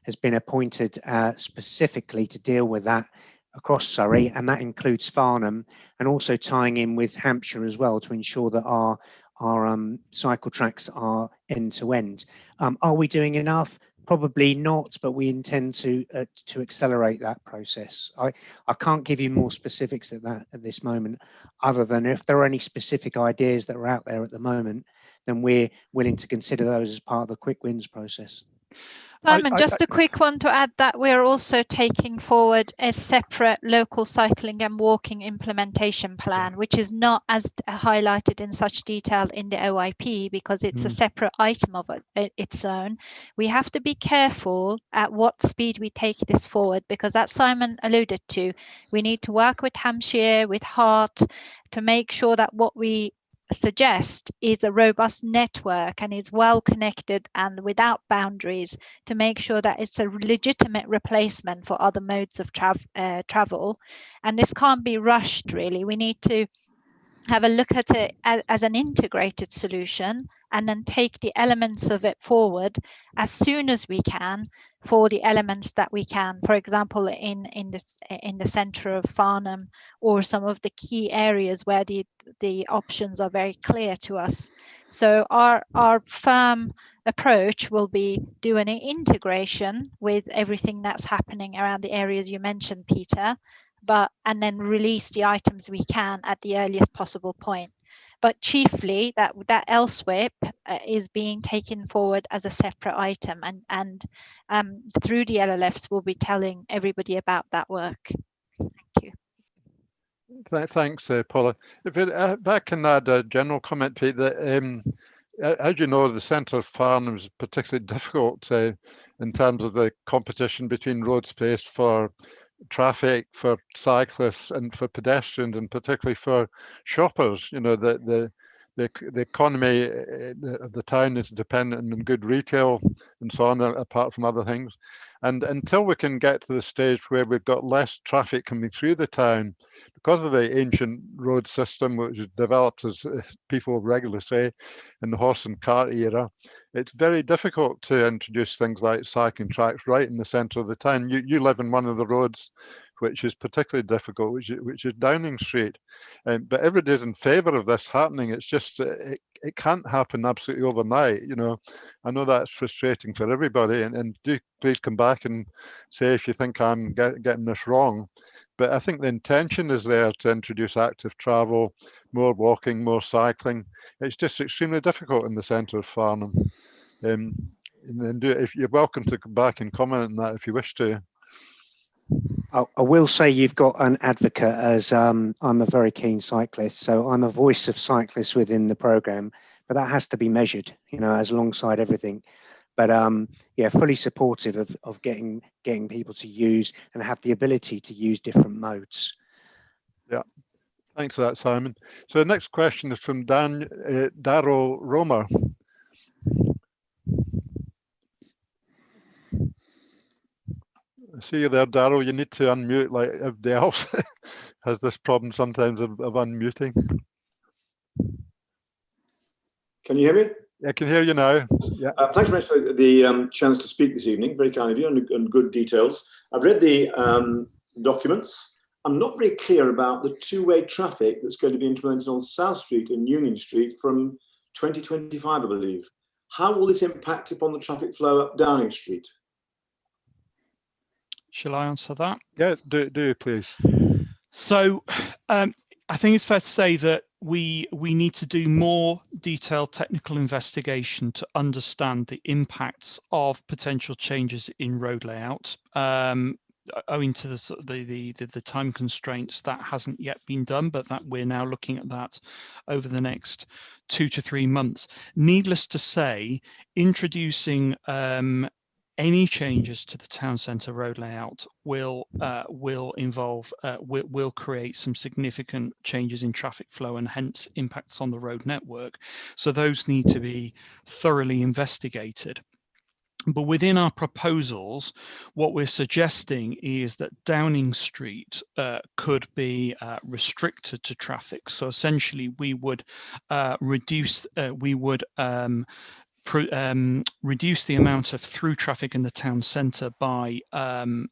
has been appointed specifically to deal with that across Surrey, and that includes Farnham, and also tying in with Hampshire as well to ensure that our cycle tracks are end to end. Are we doing enough? Probably not, but we intend to accelerate that process. I can't give you more specifics at this moment, other than if there are any specific ideas that are out there at the moment, then we're willing to consider those as part of the quick wins process. Simon, just a quick one to add that we're also taking forward a separate local cycling and walking implementation plan, which is not as highlighted in such detail in the OIP because it's a separate item of its own. We have to be careful at what speed we take this forward because, as Simon alluded to, we need to work with Hampshire, with Hart, to make sure that what we suggest is a robust network and is well connected and without boundaries, to make sure that it's a legitimate replacement for other modes of travel. And this can't be rushed, really. We need to have a look at it as an integrated solution and then take the elements of it forward as soon as we can for the elements that we can, for example, in the centre of Farnham or some of the key areas where the options are very clear to us. So our firm approach will be doing an integration with everything that's happening around the areas you mentioned, Peter, and then release the items we can at the earliest possible point. but chiefly that LSWIP is being taken forward as a separate item, and through the LLFs we'll be telling everybody about that work. Thank you. Thanks, Paula. If I can add a general comment, Pete, that as you know, the centre of Farnham is particularly difficult in terms of the competition between road space for traffic, for cyclists and for pedestrians, and particularly for shoppers. You know, the economy of the town is dependent on good retail and so on, apart from other things. And until we can get to the stage where we've got less traffic coming through the town, because of the ancient road system, which was developed, as people regularly say, in the horse and cart era, it's very difficult to introduce things like cycling tracks right in the centre of the town. You live in one of the roads which is particularly difficult, which is Downing Street. But everybody's in favour of this happening. It's just it can't happen absolutely overnight. You know, I know that's frustrating for everybody, and do please come back and say if you think I'm getting this wrong. But I think the intention is there to introduce active travel, more walking, more cycling. It's just extremely difficult in the centre of Farnham. And if you're welcome to come back and comment on that if you wish to. I will say you've got an advocate, as I'm a very keen cyclist, so I'm a voice of cyclists within the programme, but that has to be measured, you know, as alongside everything. But yeah, fully supportive of getting people to use and have the ability to use different modes. Yeah, thanks for that, Simon. So the next question is from Daryl Romer. I see you there, Daryl. You need to unmute like everybody else has this problem sometimes of unmuting. Can you hear me? I can hear you now. Yeah. Thanks very much for the chance to speak this evening. Very kind of you, and good details. I've read the documents. I'm not very clear about the two-way traffic that's going to be implemented on South Street and Union Street from 2025, I believe. How will this impact upon the traffic flow up Downing Street? Shall I answer that? Yeah, do please. So I think it's fair to say that we need to do more detailed technical investigation to understand the impacts of potential changes in road layout. Owing to the time constraints, that hasn't yet been done, but that we're now looking at that over the next 2 to 3 months. Needless to say, introducing any changes to the town centre road layout will create some significant changes in traffic flow and hence impacts on the road network. So those need to be thoroughly investigated. But within our proposals, what we're suggesting is that Downing Street could be restricted to traffic. So essentially, we would reduce the amount of through traffic in the town centre by the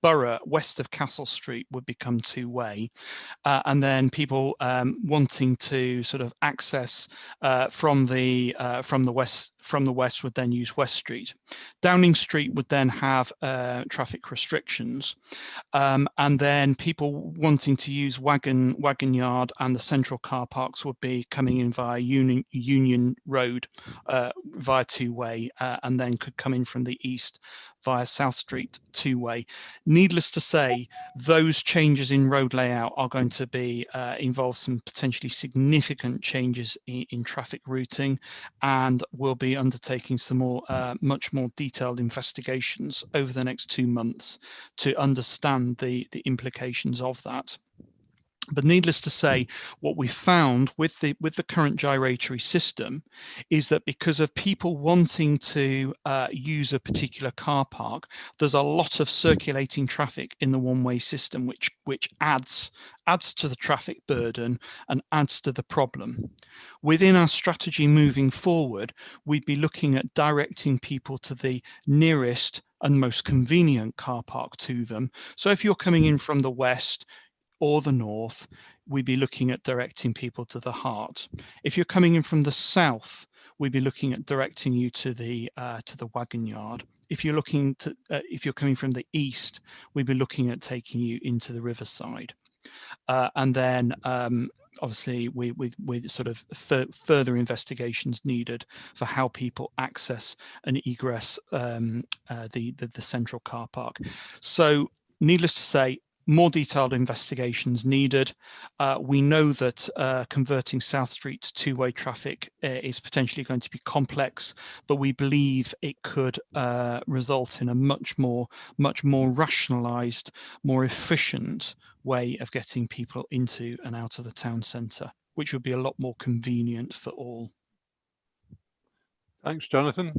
borough west of Castle Street would become two-way, and then people wanting to sort of access from the west would then use West Street. Downing Street would then have traffic restrictions, and then people wanting to use Wagon Yard and the central car parks would be coming in via Union Road via two-way, and then could come in from the east via South Street two-way. Needless to say, those changes in road layout are going to be involve some potentially significant changes in traffic routing, and will be undertaking some more much more detailed investigations over the next 2 months to understand the implications of that. But needless to say, what we found with the current gyratory system is that because of people wanting to use a particular car park, there's a lot of circulating traffic in the one-way system, which adds to the traffic burden and adds to the problem. Within our strategy moving forward, we'd be looking at directing people to the nearest and most convenient car park to them. So if you're coming in from the west or the north, we'd be looking at directing people to the Heart. If you're coming in from the south, we'd be looking at directing you to the Wagon Yard. If you're coming from the east, we'd be looking at taking you into the Riverside. And then obviously with sort of further investigations needed for how people access and egress the central car park. So needless to say, more detailed investigations needed. We know that converting South Street to two-way traffic is potentially going to be complex, but we believe it could result in a much more rationalised, more efficient way of getting people into and out of the town centre, which would be a lot more convenient for all. Thanks, Jonathan.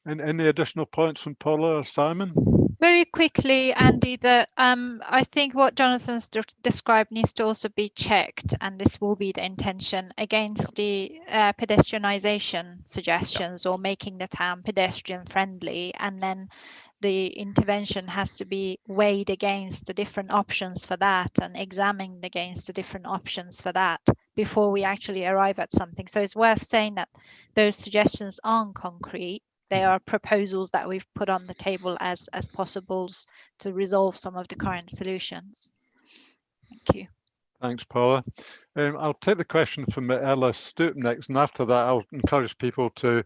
And any additional points from Paula or Simon? Very quickly, Andy, I think what Jonathan's described needs to also be checked, and this will be the intention, against the pedestrianisation suggestions or making the town pedestrian friendly, and then the intervention has to be weighed against the different options for that and examined against the different options for that before we actually arrive at something. So it's worth saying that those suggestions aren't concrete. They are proposals that we've put on the table as possibles to resolve some of the current solutions. Thank you. Thanks, Paula. I'll take the question from Ella Stoop next, and after that, I'll encourage people to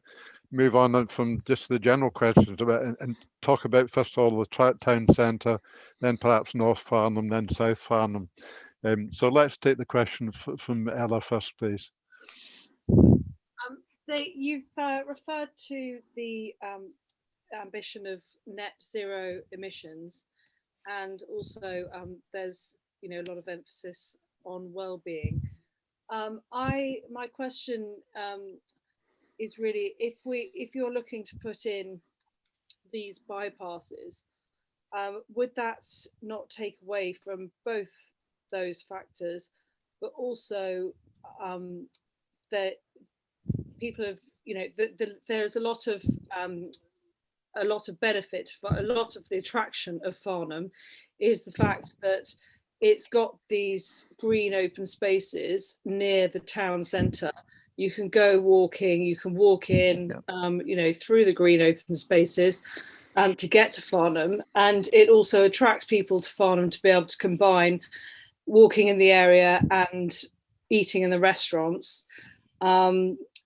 move on from just the general questions about and talk about first of all the town centre, then perhaps North Farnham, then South Farnham. So let's take the question from Ella first, please. You've referred to the ambition of net zero emissions, and also there's a lot of emphasis on well-being. My question is really, if you're looking to put in these bypasses, would that not take away from both those factors, but also that people have, there's a lot of benefit for a lot of the attraction of Farnham is the fact that it's got these green open spaces near the town centre. You can go walking, you can walk in, through the green open spaces to get to Farnham. And it also attracts people to Farnham to be able to combine walking in the area and eating in the restaurants.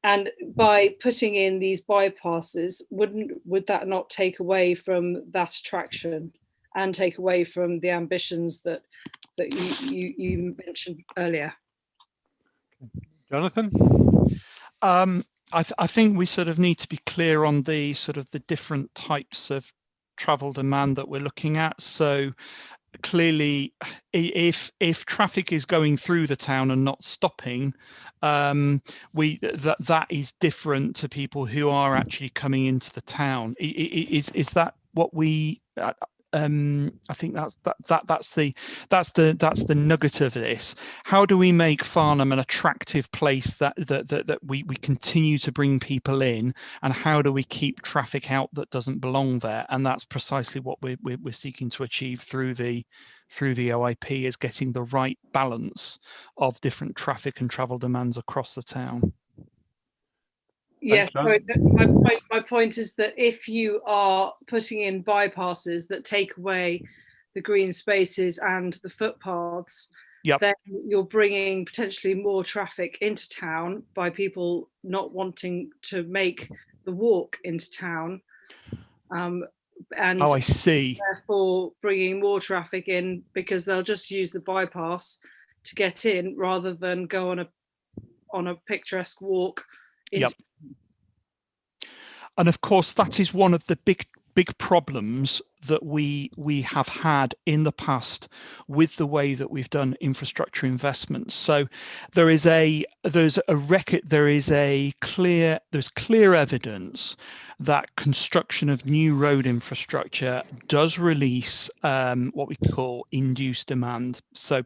And by putting in these bypasses, would that not take away from that attraction and take away from the ambitions that you mentioned earlier? Jonathan? I think we sort of need to be clear on the sort of the different types of travel demand that we're looking at. So clearly, if traffic is going through the town and not stopping, that is different to people who are actually coming into the town. Is that what we? I think that's the nugget of this. How do we make Farnham an attractive place that we continue to bring people in, and how do we keep traffic out that doesn't belong there? And that's precisely what we're seeking to achieve through the OIP, is getting the right balance of different traffic and travel demands across the town. Yes, my point is that if you are putting in bypasses that take away the green spaces and the footpaths, then you're bringing potentially more traffic into town by people not wanting to make the walk into town. And I see. Therefore, bringing more traffic in because they'll just use the bypass to get in rather than go on a picturesque walk. Yep. And of course, that is one of the big problems that we have had in the past with the way that we've done infrastructure investments. So there's clear evidence that construction of new road infrastructure does release what we call induced demand. So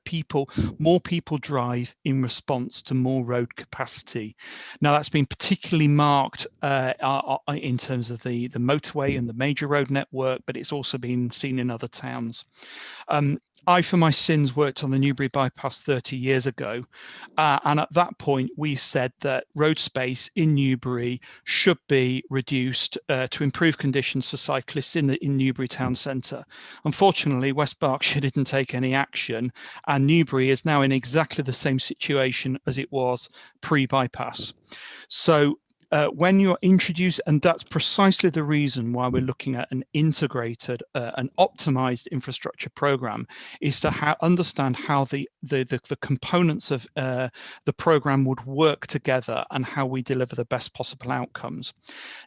more people drive in response to more road capacity. Now that's been particularly marked in terms of the motorway and the major road network, but it's also also been seen in other towns. I, for my sins, worked on the Newbury bypass 30 years ago. And at that point, we said that road space in Newbury should be reduced to improve conditions for cyclists in Newbury town centre. Unfortunately, West Berkshire didn't take any action, and Newbury is now in exactly the same situation as it was pre-bypass. So when you're introduced, and that's precisely the reason why we're looking at an integrated, an optimized infrastructure program, is to understand how the components of the program would work together and how we deliver the best possible outcomes.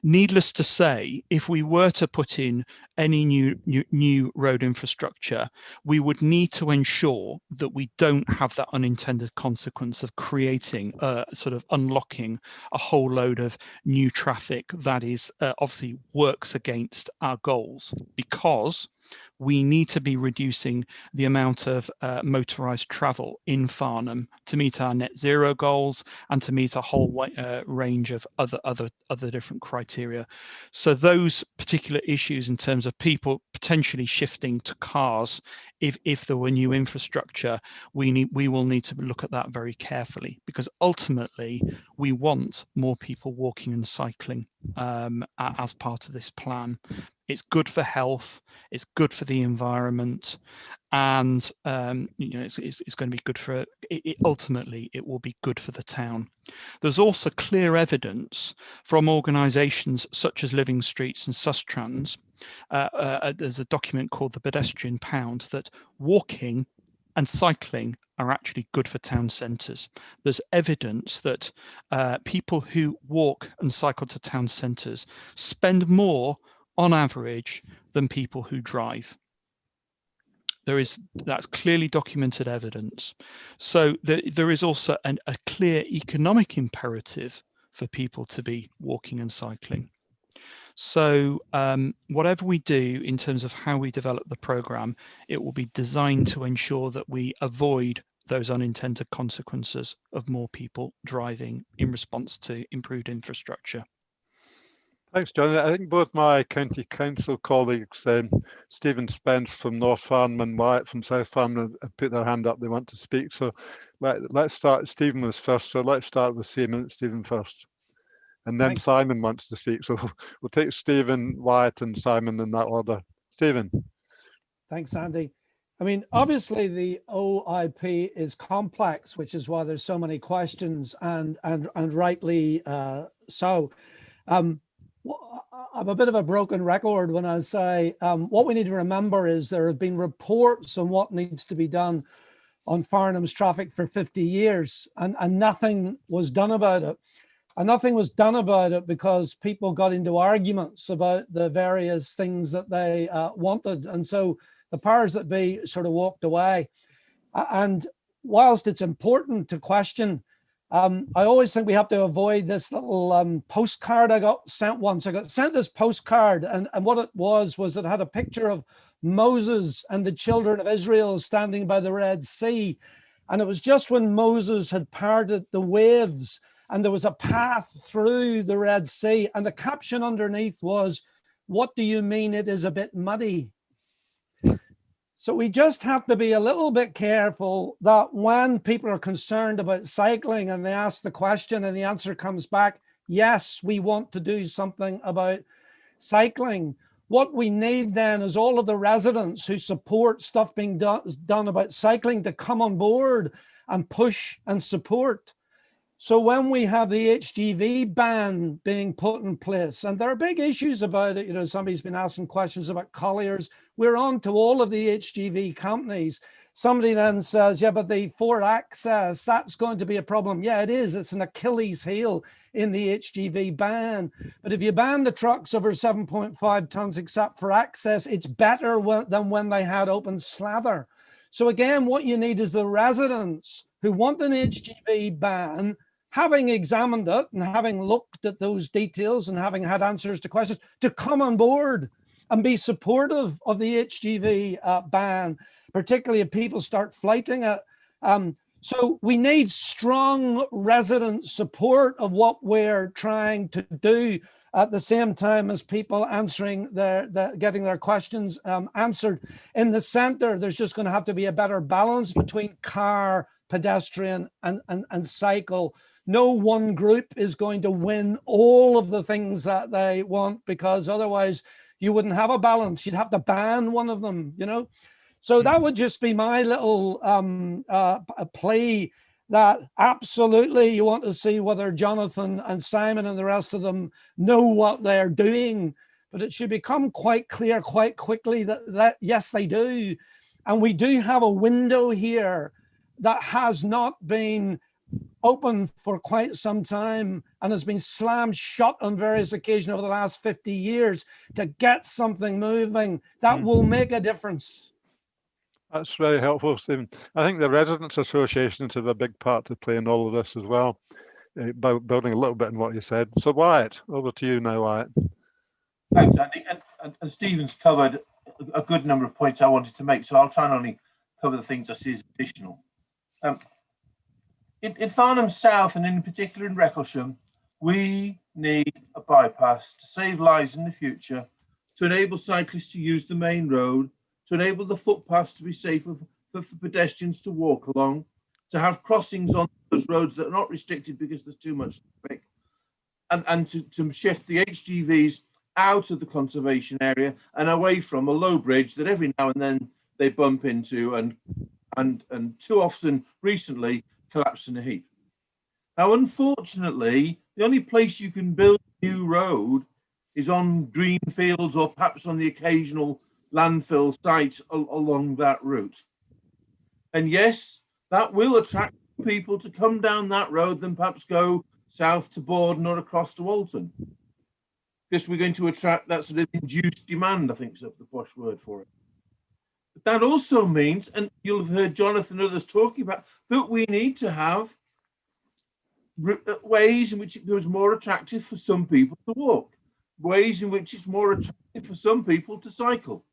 Needless to say, if we were to put in any new road infrastructure, we would need to ensure that we don't have that unintended consequence of creating, sort of unlocking a whole load of new traffic that is obviously works against our goals, because we need to be reducing the amount of motorised travel in Farnham to meet our net zero goals and to meet a whole range of other different criteria. So those particular issues in terms of people potentially shifting to cars, if there were new infrastructure, we will need to look at that very carefully, because ultimately we want more people walking and cycling as part of this plan. It's good for health, it's good for the environment, and it's going to be good for ultimately it will be good for the town. There's also clear evidence from organisations such as Living Streets and Sustrans. There's a document called the Pedestrian Pound that walking and cycling are actually good for town centres. There's evidence that people who walk and cycle to town centres spend more on average than people who drive. That's clearly documented evidence. So there is also a clear economic imperative for people to be walking and cycling. So whatever we do in terms of how we develop the programme, it will be designed to ensure that we avoid those unintended consequences of more people driving in response to improved infrastructure. Thanks, John. I think both my county council colleagues, Stephen Spence from North Farnham and Wyatt from South Farnham, have put their hand up. They want to speak. So let's start. Stephen was first, so let's start with Stephen first. And then Thanks. Simon wants to speak. So we'll take Stephen, Wyatt and Simon in that order. Stephen. Thanks, Andy. I mean, obviously the OIP is complex, which is why there's so many questions, and rightly so. I'm a bit of a broken record when I say what we need to remember is there have been reports on what needs to be done on Farnham's traffic for 50 years, and nothing was done about it. And nothing was done about it because people got into arguments about the various things that they wanted. And so the powers that be sort of walked away. And whilst it's important to question, I always think we have to avoid this little postcard I got sent once. I got sent this postcard, and what it was it had a picture of Moses and the children of Israel standing by the Red Sea. And it was just when Moses had parted the waves and there was a path through the Red Sea. And the caption underneath was, "What do you mean it is a bit muddy?" So we just have to be a little bit careful that when people are concerned about cycling and they ask the question and the answer comes back, yes, we want to do something about cycling. What we need then is all of the residents who support stuff being done about cycling to come on board and push and support. So when we have the HGV ban being put in place, and there are big issues about it, somebody's been asking questions about colliers. We're on to all of the HGV companies. Somebody then says, yeah, but the Ford Access, that's going to be a problem. Yeah, it is. It's an Achilles heel in the HGV ban. But if you ban the trucks over 7.5 tons except for access, it's better than when they had open slather. So again, what you need is the residents who want an HGV ban, having examined it and having looked at those details and having had answers to questions, to come on board and be supportive of the HGV ban, particularly if people start flighting it. So we need strong resident support of what we're trying to do. at the same time as people answering getting their questions answered. In the center, there's just going to have to be a better balance between car, pedestrian, and cycle. No one group is going to win all of the things that they want, because otherwise you wouldn't have a balance. You'd have to ban one of them, you know? So that would just be my little plea, that absolutely you want to see whether Jonathan and Simon and the rest of them know what they're doing, but it should become quite clear quite quickly that yes, they do. And we do have a window here that has not been open for quite some time and has been slammed shut on various occasions over the last 50 years to get something moving that will make a difference. That's very helpful, Stephen. I think the residents' associations have a big part to play in all of this as well, by building a little bit on what you said. So Wyatt, over to you now, Wyatt. Thanks, Andy. And Stephen's covered a good number of points I wanted to make, so I'll try and only cover the things I see as additional. In Farnham South, and in particular in Recklesham, we need a bypass to save lives in the future, to enable cyclists to use the main road, to enable the footpaths to be safer for pedestrians to walk along, to have crossings on those roads that are not restricted because there's too much traffic, and to shift the HGVs out of the conservation area and away from a low bridge that every now and then they bump into and too often recently collapse in a heap. Now, unfortunately, the only place you can build a new road is on green fields or perhaps on the occasional landfill site along that route. And yes, that will attract people to come down that road than perhaps go south to Borden or across to Alton. Because we're going to attract that sort of induced demand, I think is the posh word for it. But that also means, and you'll have heard Jonathan and others talking about, that we need to have ways in which it becomes more attractive for some people to walk, ways in which it's more attractive for some people to cycle.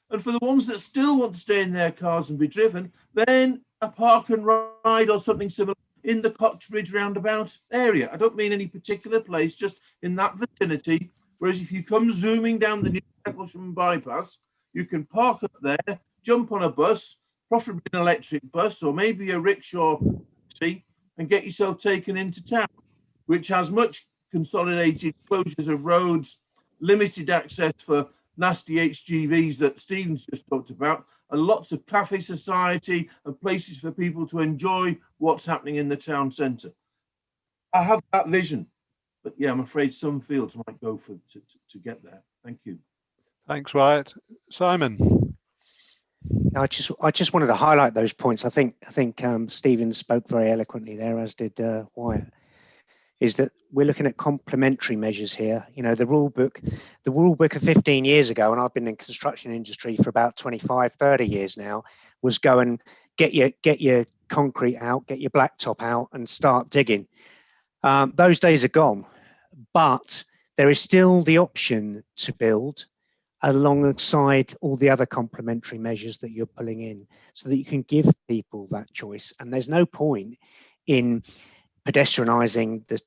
And for the ones that still want to stay in their cars and be driven, then a park and ride or something similar in the Coxbridge roundabout area. I don't mean any particular place, just in that vicinity. Whereas if you come zooming down the new Recklesham bypass, you can park up there, jump on a bus, preferably an electric bus or maybe a rickshaw taxi, and get yourself taken into town, which has much consolidated closures of roads, limited access for nasty HGVs that Stephen's just talked about, and lots of cafe society and places for people to enjoy what's happening in the town centre. I have that vision, but yeah, I'm afraid some fields might go for to get there. Thank you. Thanks, Wyatt. Simon. I just wanted to highlight those points. I think Stephen spoke very eloquently there, as did Wyatt. Is that we're looking at complementary measures here. You know, the rule book of 15 years ago, and I've been in the construction industry for about 25, 30 years now, was go and get your concrete out, get your blacktop out, and start digging. Those days are gone, but there is still the option to build alongside all the other complementary measures that you're pulling in, so that you can give people that choice. And there's no point in pedestrianising the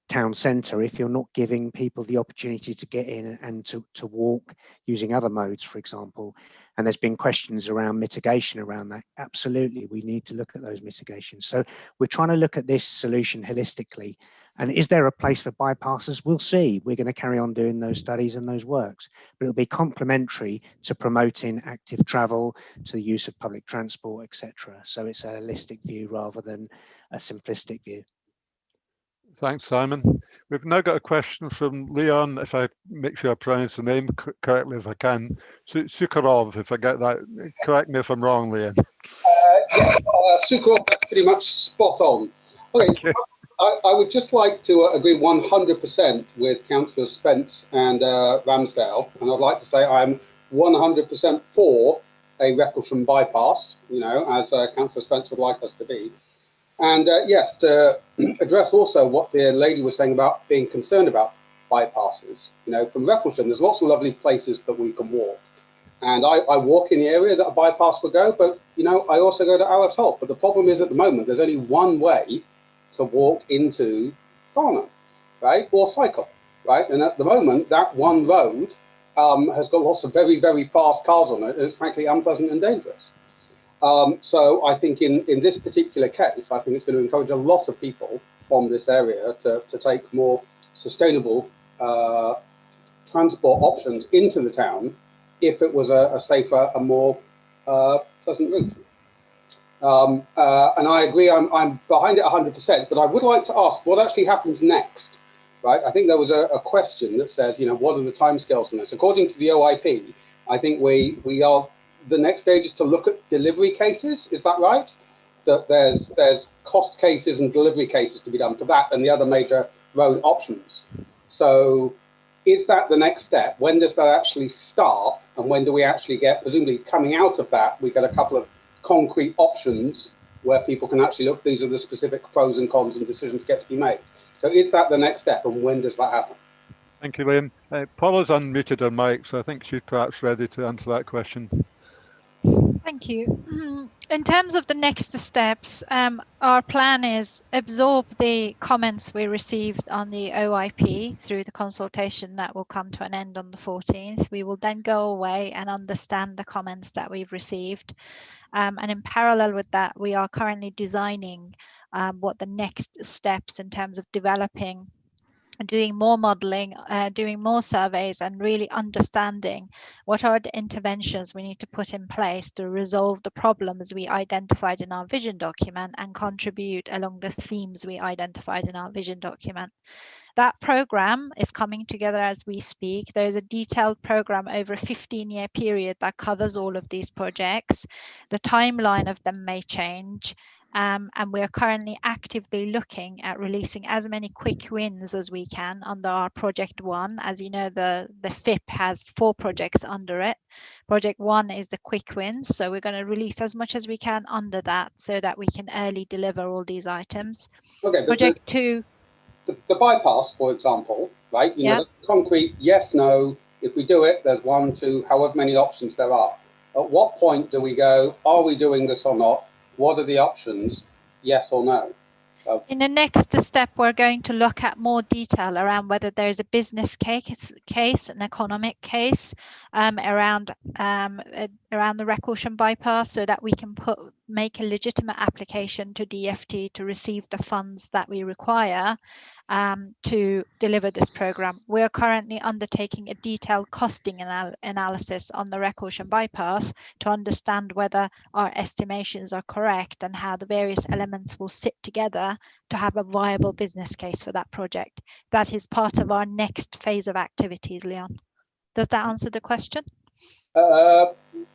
town centre if you're not giving people the opportunity to get in and to walk using other modes, for example. And there's been questions around mitigation around that. Absolutely, we need to look at those mitigations. So we're trying to look at this solution holistically. And is there a place for bypasses? We'll see. We're going to carry on doing those studies and those works, but it'll be complementary to promoting active travel, to the use of public transport, etc. So it's a holistic view rather than a simplistic view. Thanks, Simon. We've now got a question from Leon, if I make sure I pronounce the name correctly, if I can. Sukharov, if I get that. Correct me if I'm wrong, Leon. Sukharov, that's pretty much spot on. Okay, I would just like to agree 100% with Councillors Spence and Ramsdale, and I'd like to say I'm 100% for a Recklesham bypass, you know, as Councillor Spence would like us to be. And yes, to address also what the lady was saying about being concerned about bypasses, you know, from Recklesham, there's lots of lovely places that we can walk. And I walk in the area that a bypass would go, but, you know, I also go to Alice Holt. But the problem is at the moment, there's only one way to walk into Farnham, right? Or cycle. right? And at the moment, that one road has got lots of very, very fast cars on it, and it's frankly unpleasant and dangerous. So I think in this particular case, I think it's going to encourage a lot of people from this area to take more sustainable transport options into the town if it was a safer and more pleasant route. And I agree, I'm behind it 100%, but I would like to ask what actually happens next, right? I think there was a question that says, you know, what are the timescales on this? According to the OIP, I think we are, the next stage is to look at delivery cases, is that right? That there's cost cases and delivery cases to be done for that and the other major road options. So is that the next step? When does that actually start? And when do we actually get, presumably coming out of that, we get a couple of concrete options where people can actually look, these are the specific pros and cons and decisions get to be made. So is that the next step and when does that happen? Thank you, Liam. Paula's unmuted her mic, so I think she's perhaps ready to answer that question. Thank you. In terms of the next steps, our plan is absorb the comments we received on the OIP through the consultation that will come to an end on the 14th. We will then go away and understand the comments that we've received. And in parallel with that, we are currently designing what the next steps in terms of developing and doing more modeling, doing more surveys, and really understanding what are the interventions we need to put in place to resolve the problems we identified in our vision document and contribute along the themes we identified in our vision document. That program is coming together as we speak. There's a detailed program over a 15-year period that covers all of these projects. The timeline of them may change. And we're currently actively looking at releasing as many quick wins as we can under our Project 1. As you know, the FIP has 4 projects under it. Project 1 is the quick wins. So we're going to release as much as we can under that so that we can early deliver all these items. Okay, Project 2. The bypass, for example, right? You know, concrete, yes, no. If we do it, there's 1, 2, however many options there are. At what point do we go, are we doing this or not? What are the options? Yes or no? In the next step, we're going to look at more detail around whether there's a business case, an economic case around the Recklesham bypass, so that we can make a legitimate application to DFT to receive the funds that we require to deliver this program. We're currently undertaking a detailed costing analysis on the Recklesham bypass to understand whether our estimations are correct and how the various elements will sit together to have a viable business case for that project. That is part of our next phase of activities, Leon. Does that answer the question?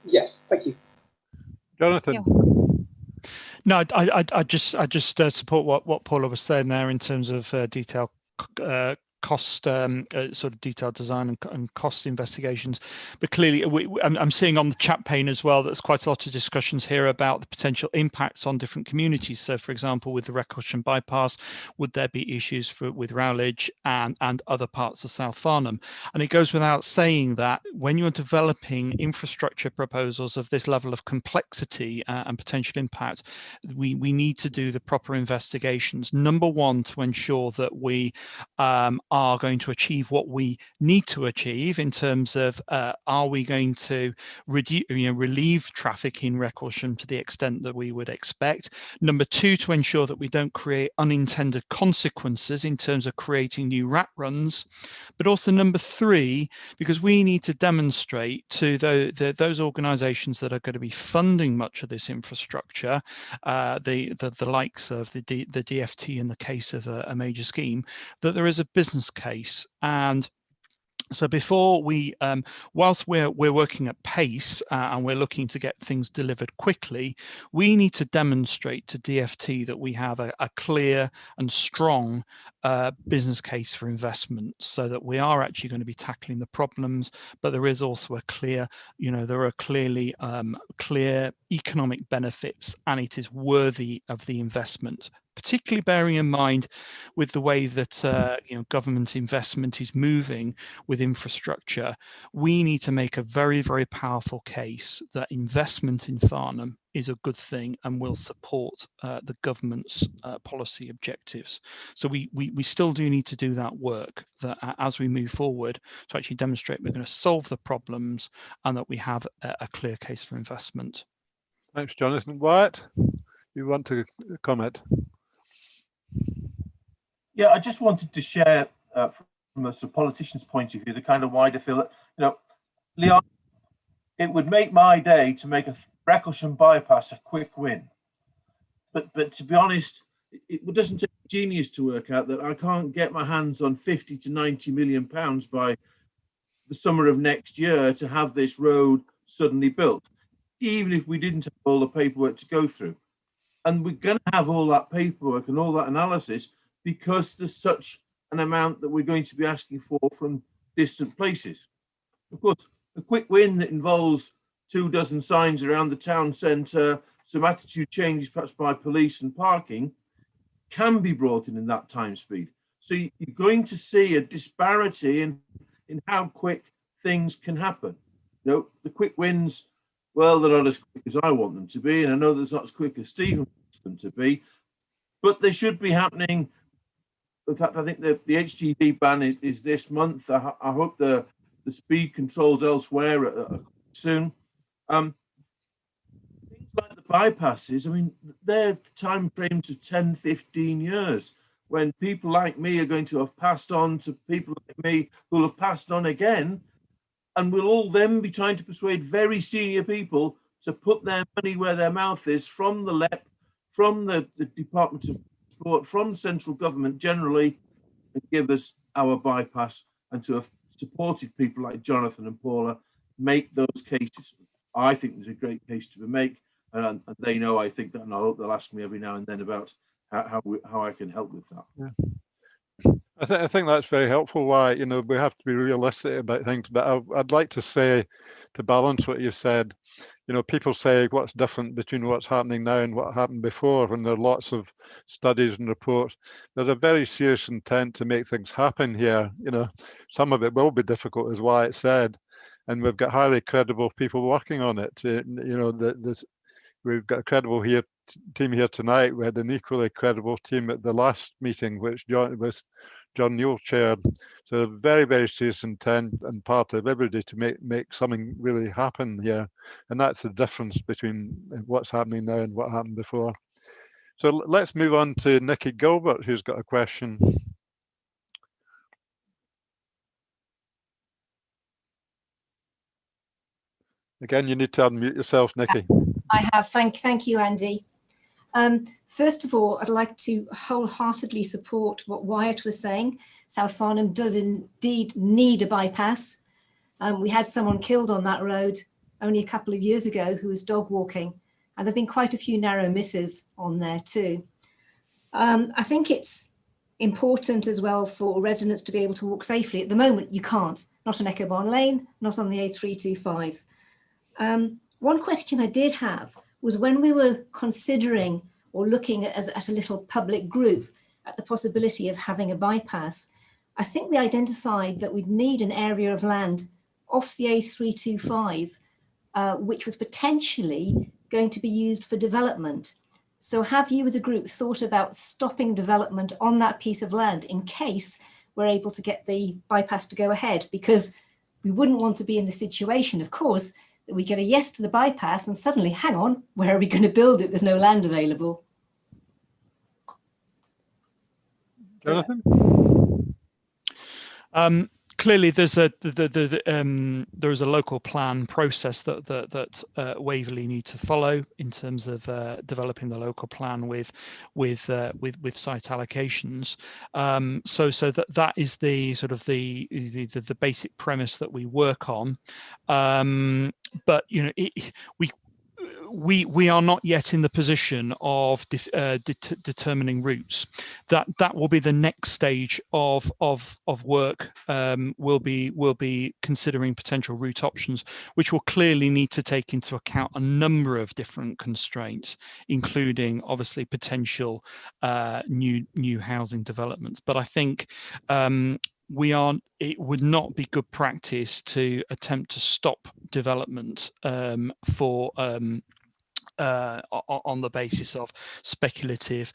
Yes, thank you. Jonathan. No, I just support what Paula was saying there in terms of detailed cost, sort of detailed design and cost investigations. But clearly, I'm seeing on the chat pane as well, there's quite a lot of discussions here about the potential impacts on different communities. So, for example, with the Recklesham bypass, would there be issues with Rowledge and other parts of South Farnham? And it goes without saying that when you're developing infrastructure proposals of this level of complexity and potential impact, we need to do the proper investigations. Number one, to ensure that we are going to achieve what we need to achieve in terms of are we going to relieve traffic in Recklesham to the extent that we would expect. Number two, to ensure that we don't create unintended consequences in terms of creating new rat runs. But also number three, because we need to demonstrate to those organisations that are going to be funding much of this infrastructure, the likes of the DFT in the case of a major scheme, that there is a business case. And so before we, whilst we're working at pace and we're looking to get things delivered quickly, we need to demonstrate to DFT that we have a clear and strong business case for investment, so that we are actually going to be tackling the problems, but there is also a clear, there are clearly clear economic benefits, and it is worthy of the investment particularly bearing in mind with the way that government investment is moving with infrastructure. We need to make a very, very powerful case that investment in Farnham is a good thing and will support the government's policy objectives. So we still do need to do that work that as we move forward to actually demonstrate we're going to solve the problems and that we have a clear case for investment. Thanks, Jonathan. Wyatt, you want to comment? Yeah, I just wanted to share from a politician's point of view the kind of wider feel that, Leon, it would make my day to make a Recklesham bypass a quick win. But to be honest, it doesn't take genius to work out that I can't get my hands on 50 to 90 million pounds by the summer of next year to have this road suddenly built, even if we didn't have all the paperwork to go through. And we're going to have all that paperwork and all that analysis because there's such an amount that we're going to be asking for from distant places. Of course, a quick win that involves 24 signs around the town centre, some attitude changes perhaps by police and parking, can be brought in that time speed. So you're going to see a disparity in how quick things can happen. The quick wins, well, they're not as quick as I want them to be, and I know they're not as quick as Stephen wants them to be, but they should be happening. In fact, I think the HGV ban is this month. I hope the speed controls elsewhere soon. Things like the bypasses, I mean, they're time frames of 10, 15 years when people like me are going to have passed on to people like me who will have passed on again. And we'll all then be trying to persuade very senior people to put their money where their mouth is from the LEP, from the Department of Transport, from central government generally, and give us our bypass, and to have supported people like Jonathan and Paula make those cases. I think there's a great case to make, and they know I think that, and I hope they'll ask me every now and then about how I can help with that. Yeah. I think that's very helpful. Why, we have to be realistic about things, but I'd like to say, to balance what you said, people say what's different between what's happening now and what happened before, when there are lots of studies and reports. There's a very serious intent to make things happen here. Some of it will be difficult, as Wyatt said, and we've got highly credible people working on it. We've got a credible team here tonight. We had an equally credible team at the last meeting, which John Newell chaired. So very, very serious intent and part of everybody to make something really happen here. And that's the difference between what's happening now and what happened before. So let's move on to Nikki Goldberg, who's got a question. Again, you need to unmute yourself, Nikki. I have. Thank you, Andy. First of all, I'd like to wholeheartedly support what Wyatt was saying. South Farnham does indeed need a bypass. We had someone killed on that road only a couple of years ago who was dog walking, and there have been quite a few narrow misses on there too. I think it's important as well for residents to be able to walk safely. At the moment, you can't, not on Echo Barn Lane, not on the A325. One question I did have was when we were considering or looking at a little public group at the possibility of having a bypass, I think we identified that we'd need an area of land off the A325, which was potentially going to be used for development. So have you as a group thought about stopping development on that piece of land in case we're able to get the bypass to go ahead? Because we wouldn't want to be in the situation, of course, that we get a yes to the bypass and suddenly, hang on, where are we going to build it? There's no land available. Jonathan? Clearly, there's a local plan process that Waverley need to follow in terms of developing the local plan with site allocations. So that is the sort of the basic premise that we work on. But we are not yet in the position of determining routes. That will be the next stage of work. We'll be considering potential route options, which will clearly need to take into account a number of different constraints, including obviously potential new housing developments. But I think it would not be good practice to attempt to stop development on the basis of speculative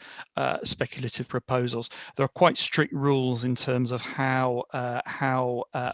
proposals. There are quite strict rules in terms of how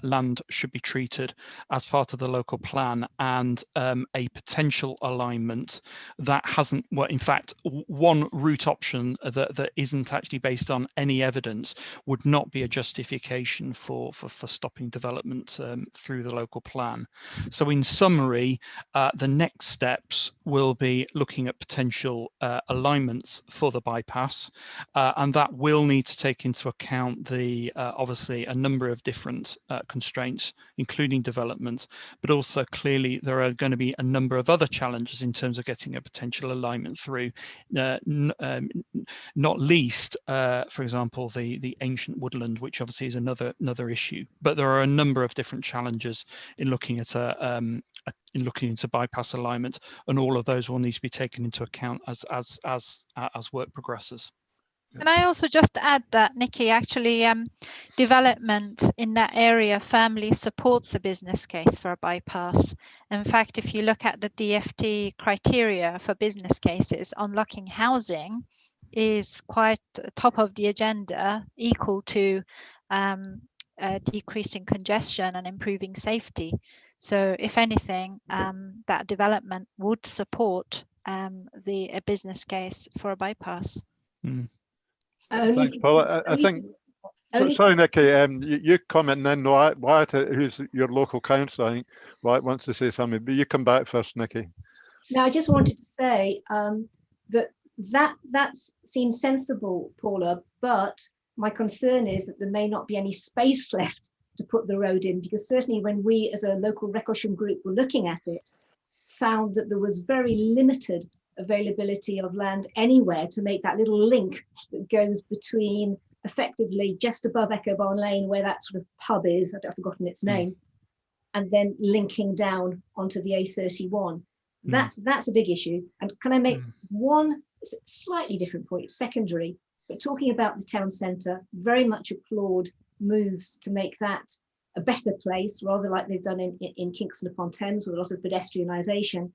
land should be treated as part of the local plan, and a potential alignment that hasn't, well, in fact, one route option that isn't actually based on any evidence would not be a justification for stopping development through the local plan. So in summary, the next steps will be looking at potential alignments for the bypass, and that will need to take into account the obviously a number of different constraints, including development, but also clearly there are going to be a number of other challenges in terms of getting a potential alignment through, not least, for example, the ancient woodland, which obviously is another issue. But there are a number of different challenges in looking at looking into bypass alignment, and all of those will need to be taken into account as work progresses. Can I also just add that, Nikki, actually development in that area firmly supports a business case for a bypass. In fact, if you look at the DFT criteria for business cases, unlocking housing is quite top of the agenda, equal to decreasing congestion and improving safety. So if anything, that development would support a business case for a bypass. Mm. Thanks, Paul. I think, sorry, Nikki, you comment, and then Wyatt, who's your local councillor, I think Wyatt wants to say something, but you come back first, Nikki. No, I just wanted to say that seems sensible, Paula, but my concern is that there may not be any space left to put the road in, because certainly when we as a local Recklesham group were looking at it, found that there was very limited availability of land anywhere to make that little link that goes between effectively just above Echo Barn Lane, where that sort of pub is, I've forgotten its name, and then linking down onto the A31. That's a big issue. And can I make one slightly different point, secondary, but talking about the town centre, very much applaud moves to make that a better place, rather like they've done in Kingston upon Thames with a lot of pedestrianisation.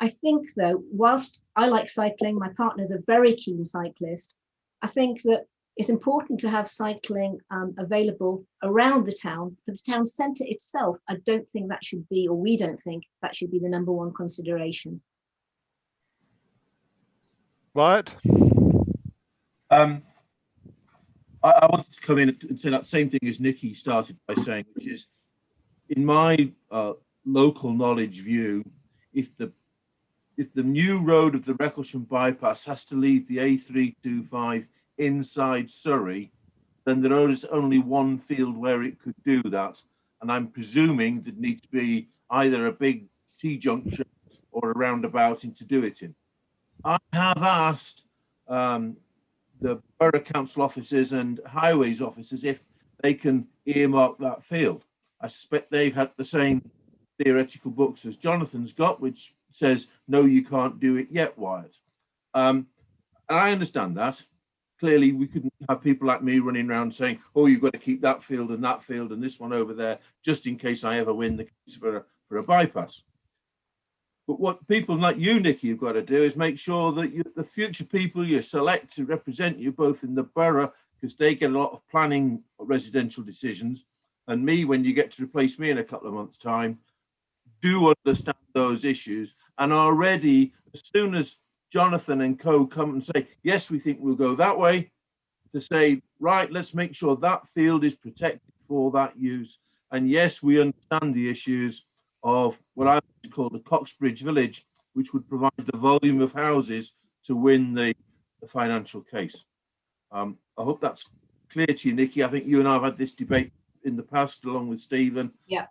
I think, though, whilst I like cycling, my partner's a very keen cyclist, I think that it's important to have cycling available around the town. For the town centre itself, I don't think that should be, or we don't think that should be, the number one consideration. Wyatt? I wanted to come in and say that same thing as Nikki started by saying, which is, in my local knowledge view, if the new road of the Recklesham bypass has to leave the A325 inside Surrey, then there is only one field where it could do that, and I'm presuming there needs to be either a big T-junction or a roundabout to do it in. I have asked the borough council officers and highways officers if they can earmark that field. I suspect they've had the same theoretical books as Jonathan's got, which says, no, you can't do it yet, Wyatt. And I understand that. Clearly, we couldn't have people like me running around saying, oh, you've got to keep that field and this one over there, just in case I ever win the case for a bypass. But what people like you, Nikki, have got to do is make sure that the future people you select to represent you both in the borough, because they get a lot of planning residential decisions, and me, when you get to replace me in a couple of months' time, do understand those issues and are ready as soon as Jonathan and co come and say, yes, we think we'll go that way, to say, right, let's make sure that field is protected for that use. And yes, we understand the issues of what I would call the Coxbridge Village, which would provide the volume of houses to win the financial case. I hope that's clear to you, Nikki. I think you and I have had this debate in the past, along with Stephen. Yeah.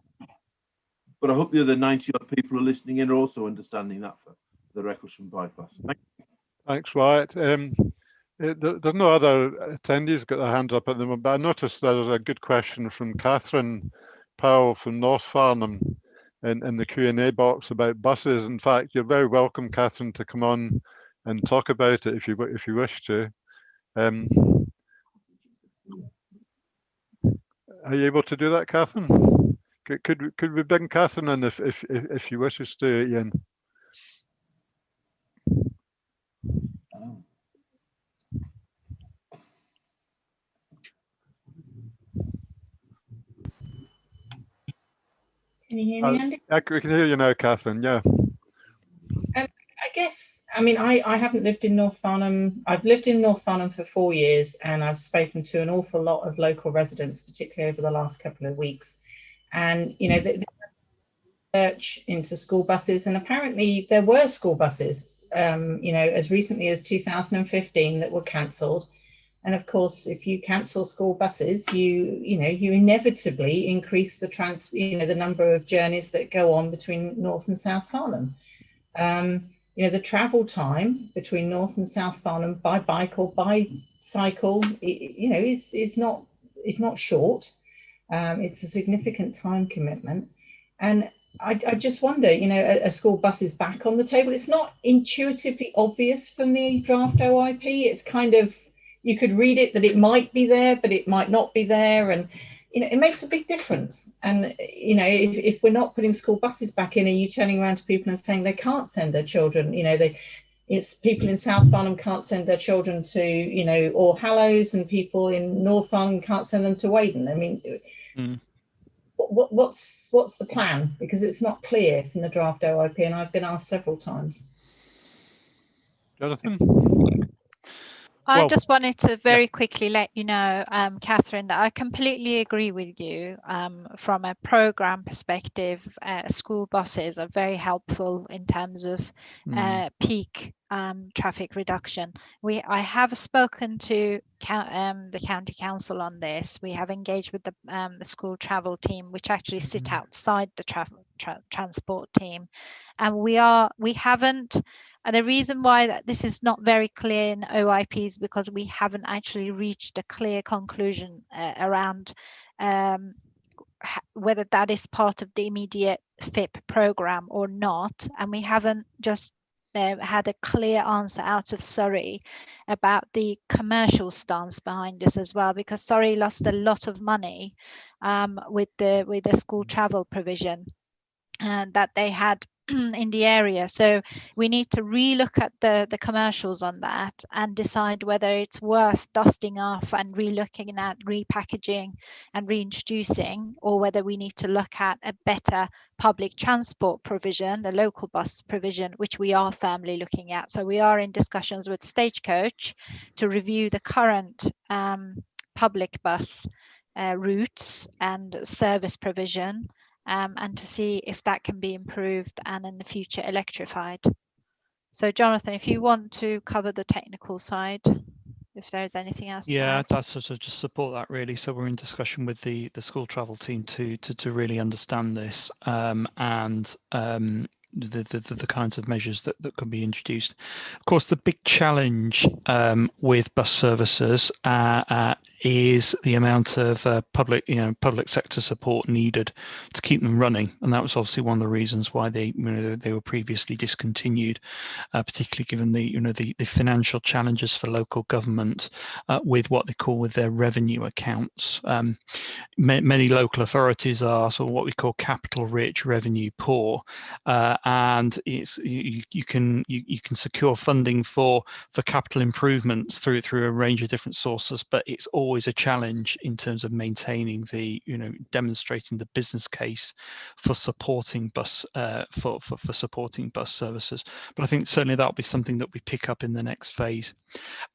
But I hope the other 90 odd people who are listening in are also understanding that the Recklesham bypass. Thank you. Thanks, Wyatt. There's no other attendees got their hands up at the moment, but I noticed there was a good question from Catherine Powell from North Farnham in the Q&A box about buses. In fact, you're very welcome, Catherine, to come on and talk about it if you wish to. Are you able to do that, Catherine? Could we bring Catherine in if she wishes to, Ian? Can you hear me, Andy? We can hear you now, Catherine. Yeah. I guess, I mean, I haven't lived in North Farnham. I've lived in North Farnham for 4 years, and I've spoken to an awful lot of local residents, particularly over the last couple of weeks. And, you know, the research into school buses, and apparently there were school buses, you know, as recently as 2015 that were cancelled. And of course, if you cancel school buses, you inevitably increase the number of journeys that go on between North and South Farnham. You know, the travel time between North and South Farnham by bike or by cycle, you know, is not short. It's a significant time commitment. And I just wonder, you know, a school bus is back on the table. It's not intuitively obvious from the draft OIP. It's kind of, you could read it that it might be there, but it might not be there. And, you know, it makes a big difference. And, you know, if we're not putting school buses back in, are you turning around to people and saying they can't send their children? You know, it's people in South Farnham can't send their children to, you know, All Hallows, and people in North Farnham can't send them to Weydon. I mean, what's the plan? Because it's not clear from the draft OIP, and I've been asked several times. Jonathan? I just wanted to very quickly let you know, Catherine, that I completely agree with you. From a program perspective, school buses are very helpful in terms of peak traffic reduction. I have spoken to the county council on this. We have engaged with the school travel team, which actually sit outside the transport team, and we haven't. And the reason why this is not very clear in OIP is because we haven't actually reached a clear conclusion around whether that is part of the immediate FIP program or not. And we haven't just had a clear answer out of Surrey about the commercial stance behind this as well, because Surrey lost a lot of money with the school travel provision that they had in the area. So we need to relook at the commercials on that and decide whether it's worth dusting off and relooking at repackaging and reintroducing, or whether we need to look at a better public transport provision, the local bus provision, which we are firmly looking at. So we are in discussions with Stagecoach to review the current public bus routes and service provision, and to see if that can be improved and in the future electrified. So Jonathan, if you want to cover the technical side, if there's anything else. Yeah, I'd sort of just support that really. So we're in discussion with the school travel team to really understand this, and the kinds of measures that can be introduced. Of course, the big challenge with bus services is the amount of public sector support needed to keep them running, and that was obviously one of the reasons why they were previously discontinued, particularly given the financial challenges for local government with what they call with their revenue accounts. Many local authorities are sort of what we call capital rich, revenue poor, and you can secure funding for capital improvements through a range of different sources, but it's always a challenge in terms of maintaining demonstrating the business case for supporting bus supporting bus services. But I think certainly that'll be something that we pick up in the next phase.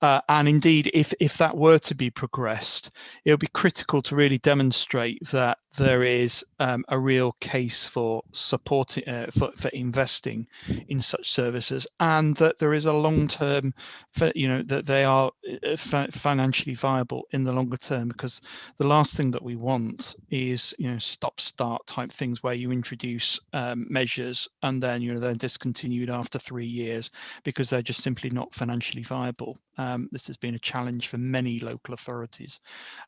And indeed, if that were to be progressed, it'll be critical to really demonstrate that there is a real case for supporting for investing in such services, and that there is a long-term, that they are financially viable in the longer term, because the last thing that we want is, stop-start type things where you introduce measures and then they're discontinued after 3 years because they're just simply not financially viable. This has been a challenge for many local authorities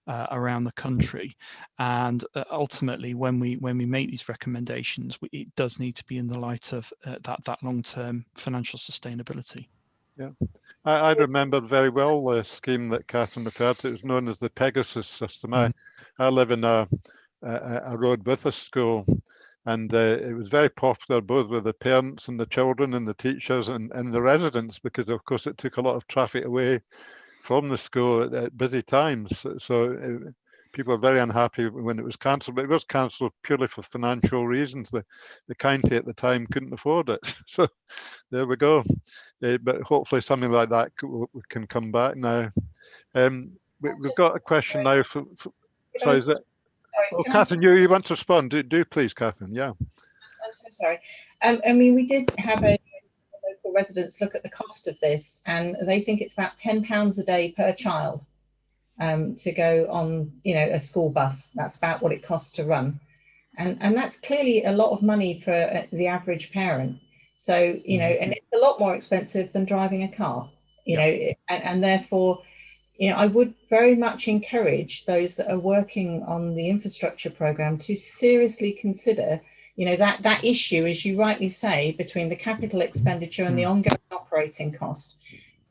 around the country, and ultimately, when we make these recommendations, it does need to be in the light of that long-term financial sustainability. Yeah, I remember very well the scheme that Catherine referred to. It was known as the Pegasus system. I live in a road with a school, and it was very popular both with the parents and the children and the teachers and the residents, because of course it took a lot of traffic away from the school at busy times. So people were very unhappy when it was cancelled, but it was cancelled purely for financial reasons. The county at the time couldn't afford it. So there we go. But hopefully something like that can come back now. We've got a question now. Sorry, is it? Oh, Catherine, you want to respond? Do please, Catherine. Yeah. I'm so sorry. I mean, we did have a local residents look at the cost of this, and they think it's about £10 a day per child to go on, a school bus. That's about what it costs to run, and that's clearly a lot of money for the average parent. So and it's a lot more expensive than driving a car. And therefore, I would very much encourage those that are working on the infrastructure program to seriously consider, that issue, as you rightly say, between the capital expenditure and the ongoing operating cost.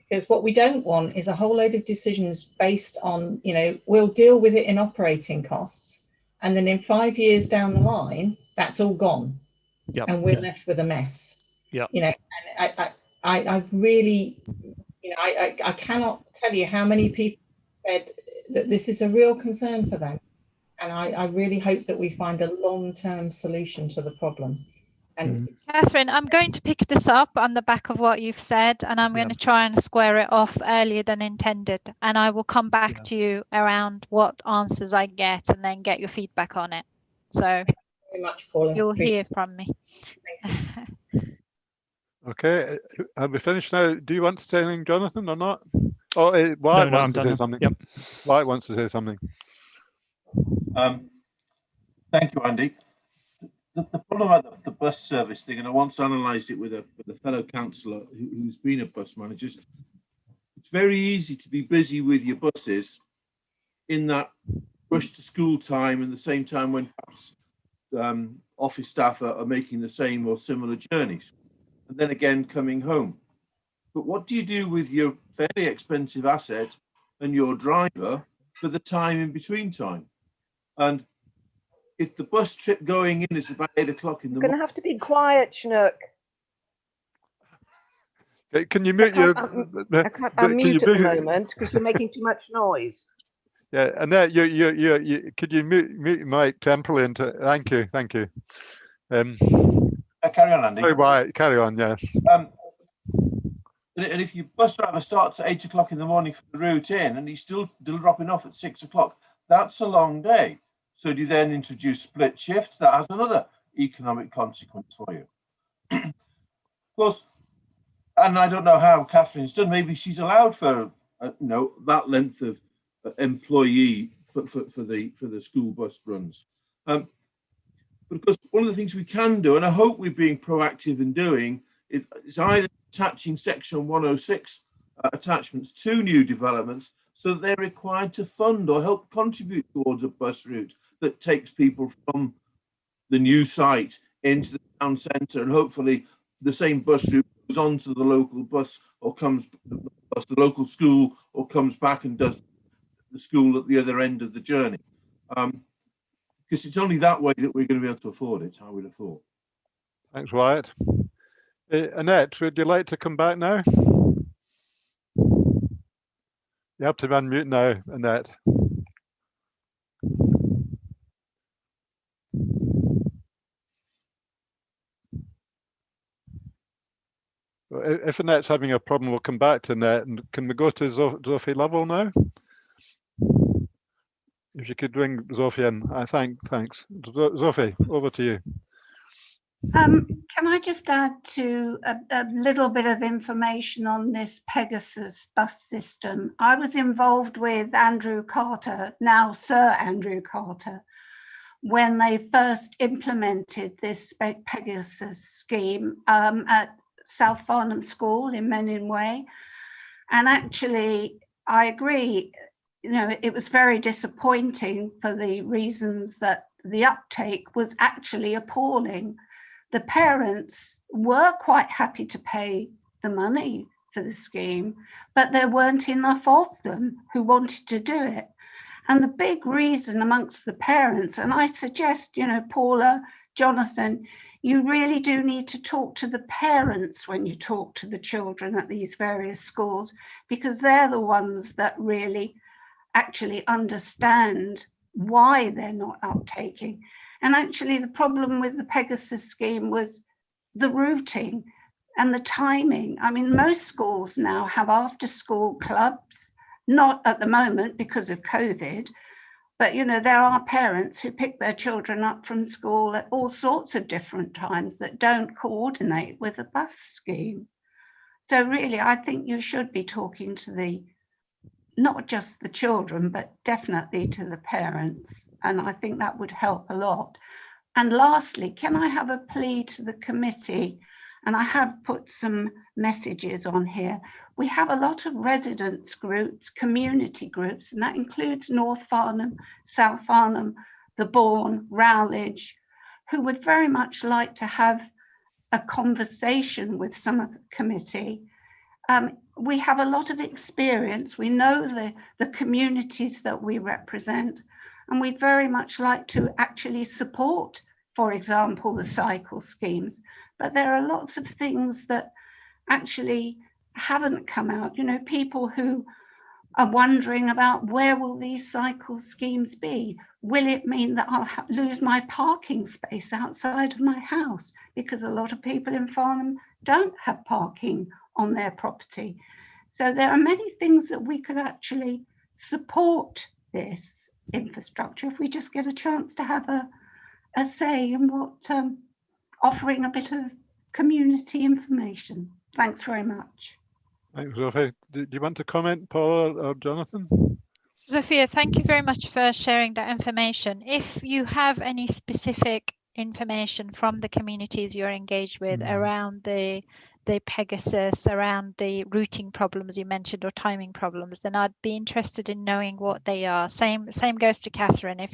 Because what we don't want is a whole load of decisions based on, we'll deal with it in operating costs, and then in 5 years down the line, that's all gone, and we're left with a mess. And I really, I cannot tell you how many people said that this is a real concern for them. And I really hope that we find a long-term solution to the problem. And Catherine, I'm going to pick this up on the back of what you've said, and I'm going to try and square it off earlier than intended. And I will come back to you around what answers I get and then get your feedback on it. So thank you very much, Paula. You'll hear from me. Okay, have we finished now? Do you want to say anything, Jonathan, or not? Oh, No, Wyatt I'm wants to done say now. something. Yep. Wyatt wants to say something. Thank you, Andy. The problem about the bus service thing, and I once analysed it with a fellow councillor who's been a bus manager. It's very easy to be busy with your buses in that rush to school time and the same time when perhaps office staff are making the same or similar journeys, and then again coming home. But what do you do with your fairly expensive asset and your driver for the time in between time? And if the bus trip going in is about 8 o'clock in the morning, you're going to have to be quiet, Chinook. Can you mute your? I'm mute at the moment because you're making too much noise. Yeah, and that you could you mute your mic temporarily? Thank you. carry on, Andy. Sorry, Wyatt, carry on. Yes. And if your bus driver starts at 8 o'clock in the morning for the route in, and he's still dropping off at 6 o'clock, that's a long day. So do you then introduce split shifts? That has another economic consequence for you. Of course, and I don't know how Catherine's done. Maybe she's allowed for that length of employee for the school bus runs. But of course, one of the things we can do, and I hope we're being proactive in doing, is either attaching Section 106 attachments to new developments so that they're required to fund or help contribute towards a bus route that takes people from the new site into the town centre, and hopefully the same bus route goes on to the local bus or comes the local school or comes back and does the school at the other end of the journey. Because it's only that way that we're going to be able to afford it, I would have thought. Thanks, Wyatt. Annette, would you like to come back now? You have to unmute now, Annette. If Annette's having a problem, we'll come back to Annette. And can we go to Sophie Lovell now? If you could bring Sophie in, thanks. Sophie, over to you. Can I just add to a little bit of information on this Pegasus bus system? I was involved with Andrew Carter, now Sir Andrew Carter, when they first implemented this Pegasus scheme at South Farnham School in Menin Way. And actually, I agree, you know, it was very disappointing for the reasons that the uptake was actually appalling. The parents were quite happy to pay the money for the scheme, but there weren't enough of them who wanted to do it. And the big reason amongst the parents, and I suggest, you know, Paula, Jonathan, you really do need to talk to the parents when you talk to the children at these various schools, because they're the ones that really actually understand why they're not uptaking. And actually the problem with the Pegasus scheme was the routing and the timing. I mean, most schools now have after school clubs, not at the moment because of COVID, but you know, there are parents who pick their children up from school at all sorts of different times that don't coordinate with the bus scheme. So really, I think you should be talking to not just the children, but definitely to the parents. And I think that would help a lot. And lastly, can I have a plea to the committee? And I have put some messages on here. We have a lot of residents groups, community groups, and that includes North Farnham, South Farnham, the Bourne, Rowledge, who would very much like to have a conversation with some of the committee. We have a lot of experience. We know the communities that we represent, and we'd very much like to actually support, for example, the cycle schemes. But there are lots of things that actually haven't come out. You know, people who are wondering about where will these cycle schemes be? Will it mean that I'll lose my parking space outside of my house? Because a lot of people in Farnham don't have parking on their property. So there are many things that we could actually support this infrastructure if we just get a chance to have a say in what offering a bit of community information. Thanks very much. Thanks, Sophie. Do you want to comment, Paul or Jonathan? Sophia, thank you very much for sharing that information. If you have any specific information from the communities you're engaged with around the Pegasus, around the routing problems you mentioned or timing problems, then I'd be interested in knowing what they are. Same goes to Catherine.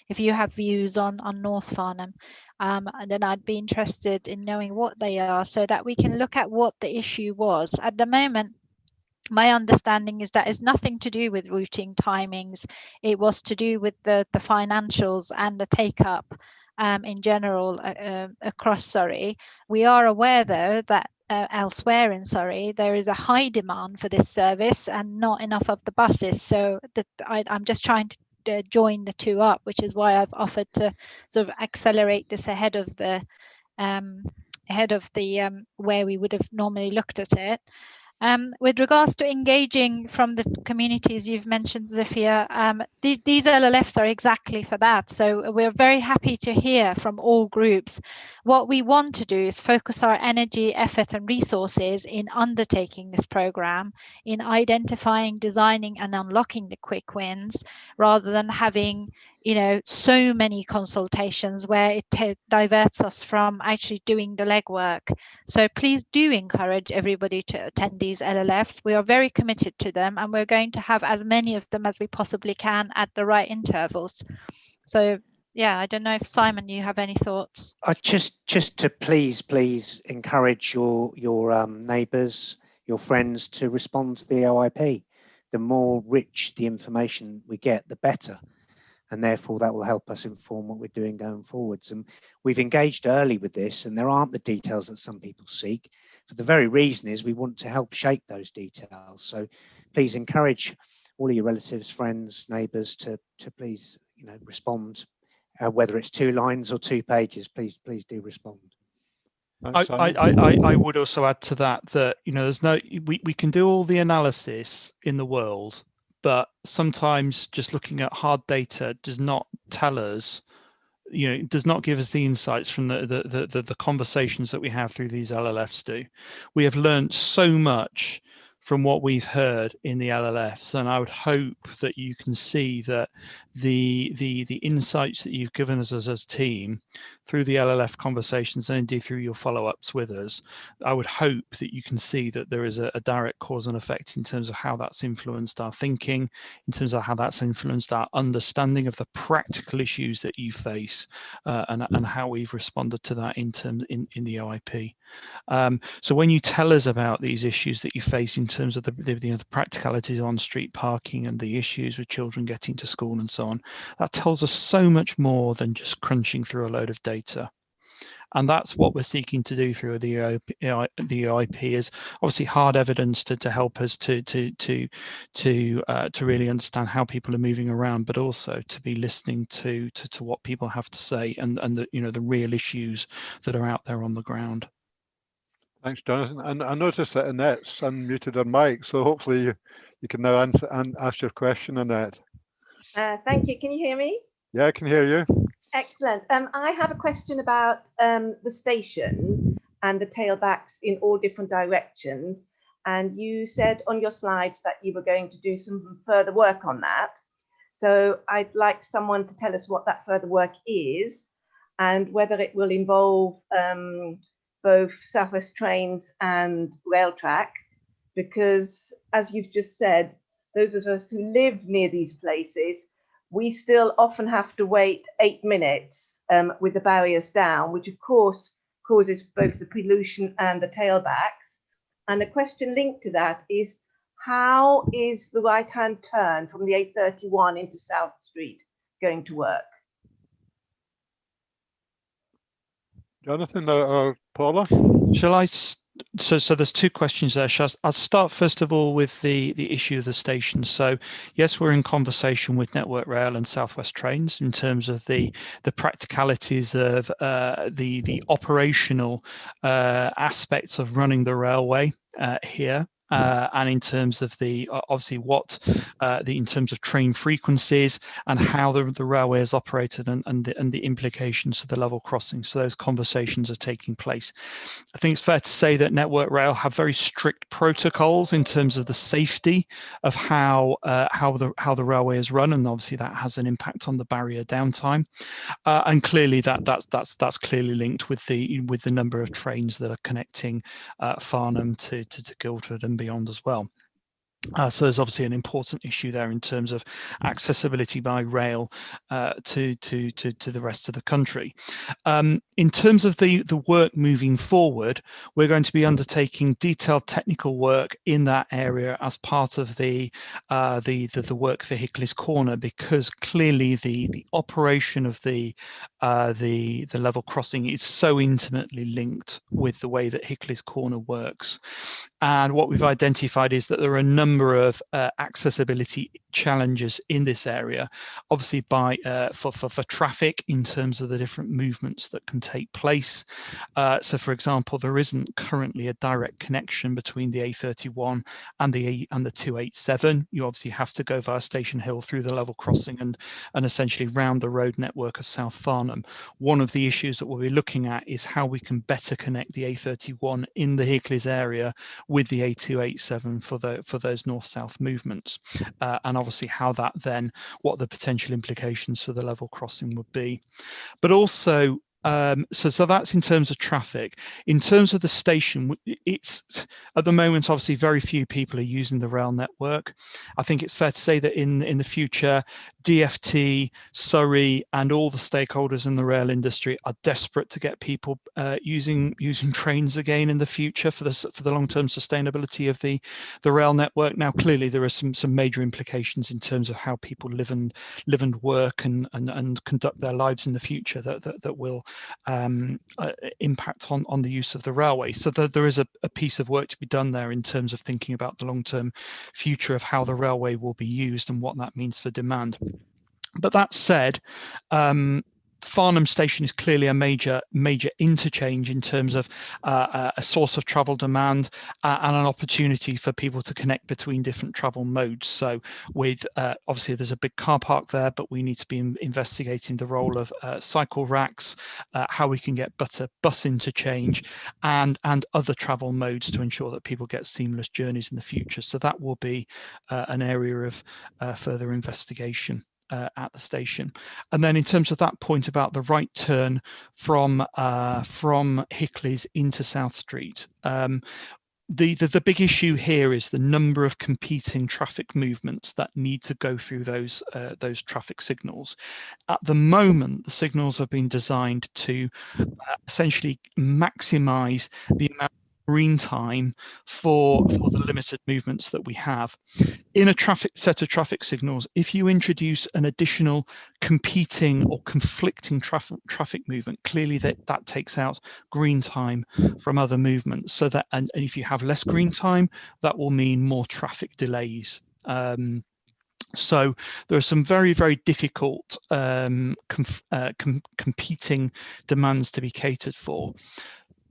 If you have views on North Farnham, then I'd be interested in knowing what they are so that we can look at what the issue was. At the moment, my understanding is that it's nothing to do with routing timings. It was to do with the financials and the take up in general across Surrey. We are aware though that elsewhere in Surrey there is a high demand for this service and not enough of the buses. So I'm just trying to join the two up, which is why I've offered to sort of accelerate this ahead of the where we would have normally looked at it. With regards to engaging from the communities you've mentioned, Sophia, these LLFs are exactly for that. So we're very happy to hear from all groups. What we want to do is focus our energy, effort and resources in undertaking this program, in identifying, designing and unlocking the quick wins, rather than having, you know, so many consultations where it diverts us from actually doing the legwork. So please do encourage everybody to attend these LLFs. We are very committed to them and we're going to have as many of them as we possibly can at the right intervals. So yeah, I don't know if Simon, you have any thoughts? Just to please encourage your neighbours, your friends to respond to the OIP. The more rich the information we get, the better. And therefore that will help us inform what we're doing going forwards. And we've engaged early with this, and there aren't the details that some people seek. For the very reason is we want to help shape those details. So please encourage all of your relatives, friends, neighbours to please, you know, respond. Whether it's 2 lines or 2 pages, please do respond. I would also add to that you know, there's no we can do all the analysis in the world, but sometimes just looking at hard data does not tell us it does not give us the insights from the conversations that we have through these LLFs do. We have learned so much from what we've heard in the LLFs, and I would hope that you can see that the insights that you've given us as a team through the LLF conversations and indeed through your follow-ups with us, I would hope that you can see that there is a direct cause and effect in terms of how that's influenced our thinking, in terms of how that's influenced our understanding of the practical issues that you face, and how we've responded to that in the OIP. So when you tell us about these issues that you face in terms of the practicalities on street parking and the issues with children getting to school and so on, that tells us so much more than just crunching through a load of data. And that's what we're seeking to do through the OIP is obviously hard evidence to help us to really understand how people are moving around, but also to be listening to what people have to say and the real issues that are out there on the ground. Thanks, Jonathan. And I noticed that Annette's unmuted her mic, so hopefully you can now answer and ask your question, Annette. Thank you. Can you hear me? Yeah, I can hear you. Excellent. I have a question about the station and the tailbacks in all different directions. And you said on your slides that you were going to do some further work on that. So I'd like someone to tell us what that further work is and whether it will involve both South West Trains and rail track, because as you've just said, those of us who live near these places, we still often have to wait 8 minutes with the barriers down, which of course causes both the pollution and the tailbacks. And a question linked to that is, how is the right-hand turn from the A31 into South Street going to work? Jonathan or Paula? Shall I? So there's two questions there. I'll start first of all with the issue of the station. So yes, we're in conversation with Network Rail and South West Trains in terms of the practicalities of the operational aspects of running the railway here. And in terms of the obviously in terms of train frequencies and how the railway is operated and the implications of the level crossing. So those conversations are taking place. I think it's fair to say that Network Rail have very strict protocols in terms of the safety of how the railway is run, and obviously that has an impact on the barrier downtime. And clearly that's clearly linked with the number of trains that are connecting Farnham to Guildford and beyond as well. So there's obviously an important issue there in terms of accessibility by rail to the rest of the country. In terms of the work moving forward, we're going to be undertaking detailed technical work in that area as part of the work for Hickley's Corner, because clearly the operation of the level crossing is so intimately linked with the way that Hickley's Corner works. And what we've identified is that there are a number of accessibility challenges in this area, obviously for traffic in terms of the different movements that can take place. So for example, there isn't currently a direct connection between the A31 and the 287. You obviously have to go via Station Hill through the level crossing and essentially round the road network of South Farnham. One of the issues that we'll be looking at is how we can better connect the A31 in the Hickleys area with the A287 for those north-south movements, and obviously how that then, what the potential implications for the level crossing would be. But also, so that's in terms of traffic. In terms of the station, it's at the moment obviously very few people are using the rail network. I think it's fair to say that in the future, DFT, Surrey, and all the stakeholders in the rail industry are desperate to get people using trains again in the future for the long-term sustainability of the rail network. Now, clearly there are some major implications in terms of how people live and work and conduct their lives in the future that will impact on the use of the railway. So there is a piece of work to be done there in terms of thinking about the long-term future of how the railway will be used and what that means for demand. But that said, Farnham station is clearly a major interchange in terms of a source of travel demand and an opportunity for people to connect between different travel modes. So with obviously there's a big car park there, but we need to be investigating the role of cycle racks, how we can get better bus interchange and other travel modes to ensure that people get seamless journeys in the future. So that will be an area of further investigation at the station. And then in terms of that point about the right turn from Hickley's into South Street, the big issue here is the number of competing traffic movements that need to go through those traffic signals. At the moment, the signals have been designed to essentially maximize the amount of green time for the limited movements that we have. In a set of traffic signals, if you introduce an additional competing or conflicting traffic movement, clearly that takes out green time from other movements. So that and if you have less green time, that will mean more traffic delays. So there are some very, very difficult competing demands to be catered for.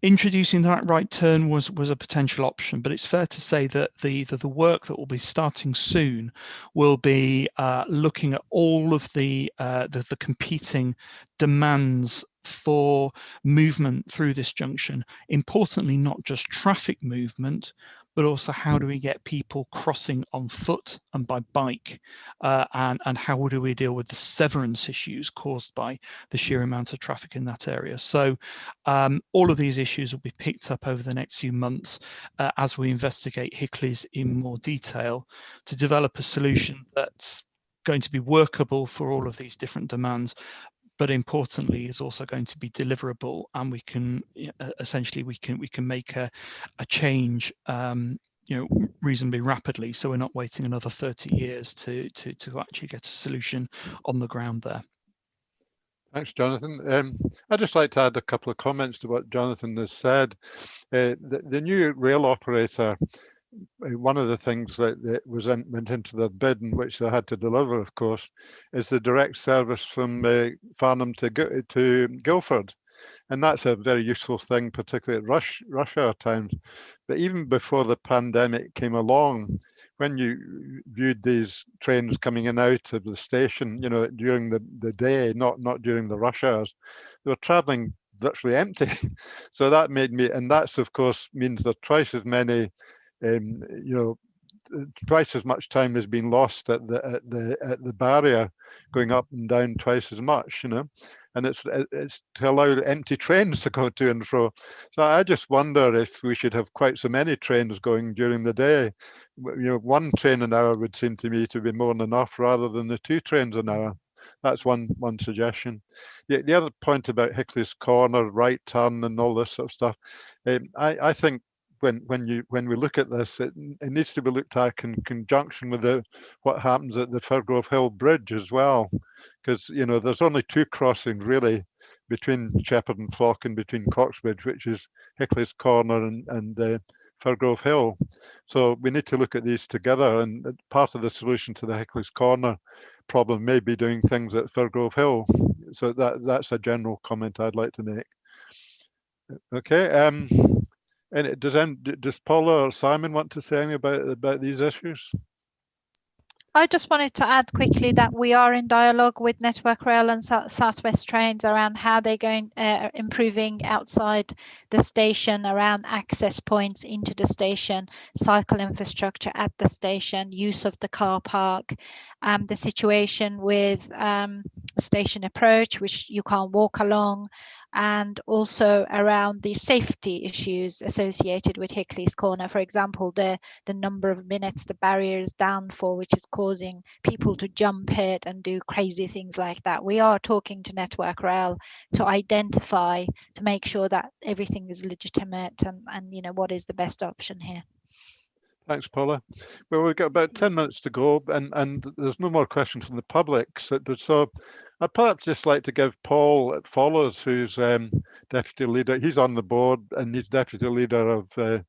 Introducing that right turn was a potential option, but it's fair to say that the work that will be starting soon will be looking at all of the competing demands for movement through this junction. Importantly, not just traffic movement, but also how do we get people crossing on foot and by bike, and how do we deal with the severance issues caused by the sheer amount of traffic in that area. So all of these issues will be picked up over the next few months as we investigate Hickley's in more detail to develop a solution that's going to be workable for all of these different demands, but importantly is also going to be deliverable, and we can essentially we can make a change reasonably rapidly, so we're not waiting another 30 years to actually get a solution on the ground there. Thanks, Jonathan. I'd just like to add a couple of comments to what Jonathan has said. The new rail operator, one of the things that went into the bid and which they had to deliver, of course, is the direct service from Farnham to Guildford. And that's a very useful thing, particularly at rush hour times. But even before the pandemic came along, when you viewed these trains coming in and out of the station, during the day, not during the rush hours, they were traveling virtually empty. So that made me, and that's of course means that twice as many, twice as much time has been lost at the barrier, going up and down twice as much, and it's to allow empty trains to go to and fro. So I just wonder if we should have quite so many trains going during the day. One train an hour would seem to me to be more than enough, rather than the 2 trains an hour. That's one suggestion. The other point about Hickley's Corner, right turn, and all this sort of stuff, I think when we look at this, it needs to be looked at in conjunction with what happens at the Firgrove Hill Bridge as well, because there's only 2 crossings really between Shepherd and Flock and between Coxbridge, which is Hickley's Corner and Firgrove Hill. So we need to look at these together, and part of the solution to the Hickley's Corner problem may be doing things at Firgrove Hill. So that's a general comment I'd like to make. Okay. And does Paula or Simon want to say anything about these issues? I just wanted to add quickly that we are in dialogue with Network Rail and South West Trains around how they're going improving outside the station, around access points into the station, cycle infrastructure at the station, use of the car park, the situation with station approach, which you can't walk along, and also around the safety issues associated with Hickley's Corner. For example, the number of minutes the barrier is down for, which is causing people to jump it and do crazy things like that. We are talking to Network Rail to identify, to make sure that everything is legitimate and what is the best option here. Thanks, Paula. Well, we've got about 10 minutes to go, and there's no more questions from the public. So I'd perhaps just like to give Paul Follows, who's deputy leader. He's on the board and he's deputy leader of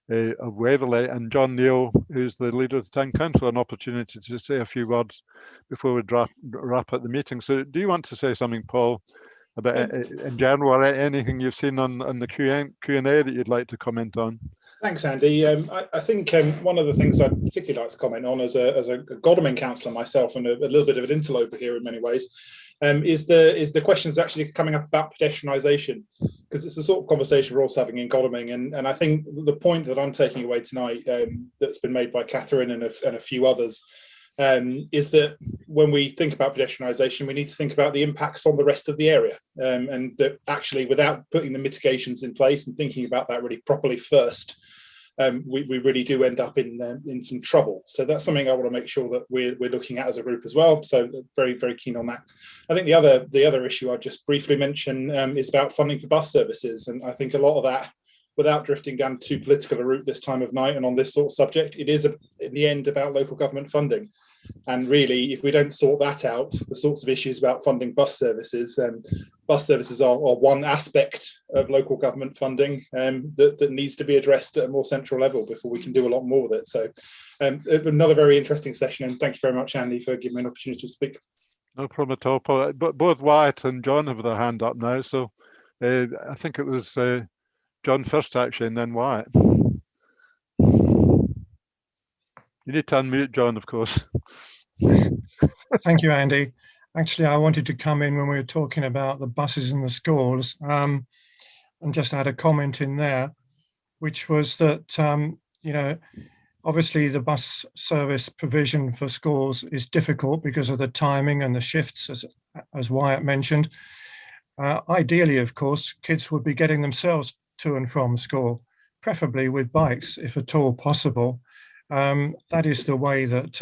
Waverley, and John Neal, who's the leader of the Town Council, an opportunity to say a few words before we wrap up the meeting. So do you want to say something, Paul, about in general, or anything you've seen on the Q&A that you'd like to comment on? Thanks, Andy. I think one of the things I'd particularly like to comment on as a Godalming councillor myself, and a little bit of an interloper here in many ways, is the questions actually coming up about pedestrianisation, because it's the sort of conversation we're also having in Godalming, and I think the point that I'm taking away tonight, that's been made by Catherine and a few others, is that when we think about pedestrianisation, we need to think about the impacts on the rest of the area, and that actually, without putting the mitigations in place and thinking about that really properly first, we really do end up in some trouble. So that's something I want to make sure that we're looking at as a group as well. So very, very keen on that. I think the other issue I'd just briefly mention is about funding for bus services, and I think a lot of that, without drifting down too political a route this time of night and on this sort of subject, it is in the end about local government funding. And really, if we don't sort that out, the sorts of issues about funding bus services are one aspect of local government funding that needs to be addressed at a more central level before we can do a lot more with it. So another very interesting session, and thank you very much, Andy, for giving me an opportunity to speak. No problem at all, Paul. But both Wyatt and John have their hand up now, so I think it was John first, actually, and then Wyatt. You need to unmute John, of course. Thank you, Andy. Actually, I wanted to come in when we were talking about the buses in the schools, and just add a comment in there, which was that, you know, obviously the bus service provision for schools is difficult because of the timing and the shifts, as Wyatt mentioned. Ideally, of course, kids would be getting themselves to and from school, preferably with bikes, if at all possible. That is the way that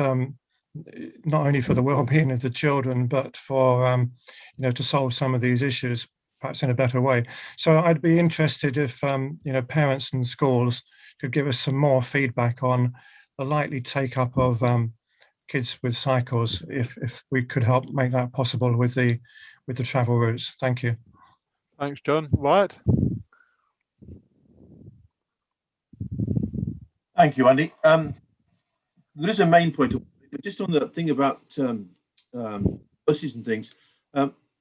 not only for the well-being of the children, but for you know, to solve some of these issues perhaps in a better way. So I'd be interested if you know, parents and schools could give us some more feedback on the likely take up of kids with cycles, if we could help make that possible with the travel routes. Thank you. Thanks, John. Wyatt? Thank you, Andy. There is a main point, but just on the thing about buses and things.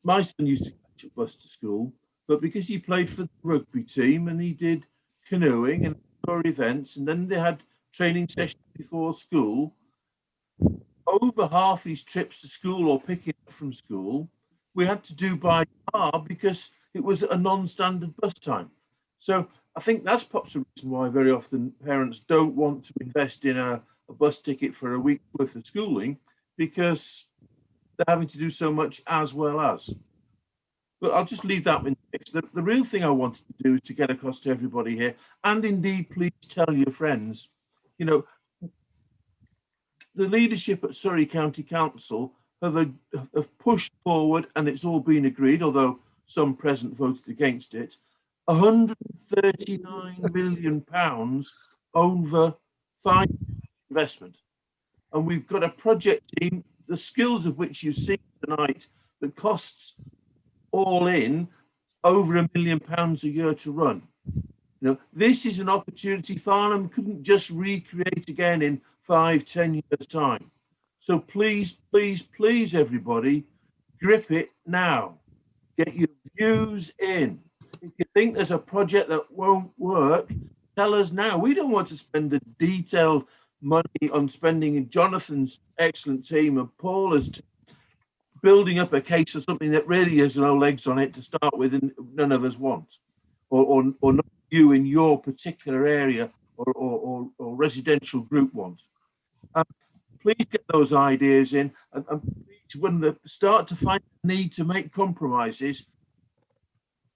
My son used to catch a bus to school, but because he played for the rugby team and he did canoeing and outdoor events, and then they had training sessions before school, over half his trips to school or picking up from school, we had to do by car because it was a non-standard bus time. So I think that's perhaps a reason why very often parents don't want to invest in a bus ticket for a week's worth of schooling, because they're having to do so much as well as. But I'll just leave that in the mix. The real thing I wanted to do is to get across to everybody here, and indeed, please tell your friends, you know, the leadership at Surrey County Council have pushed forward, and it's all been agreed, although some present voted against it, £139 million over 5 years investment. And we've got a project team, the skills of which you've seen tonight, that costs all in over £1 million a year to run. You know, this is an opportunity Farnham couldn't just recreate again in 5-10 years time. So please, please, please, everybody, grip it now. Get your views in. If you think there's a project that won't work, tell us now. We don't want to spend the detailed money on spending in Jonathan's excellent team and Paula's team, building up a case of something that really has no legs on it to start with, and none of us want, or not you in your particular area or residential group want. Please get those ideas in, and please, when they start to find the need to make compromises,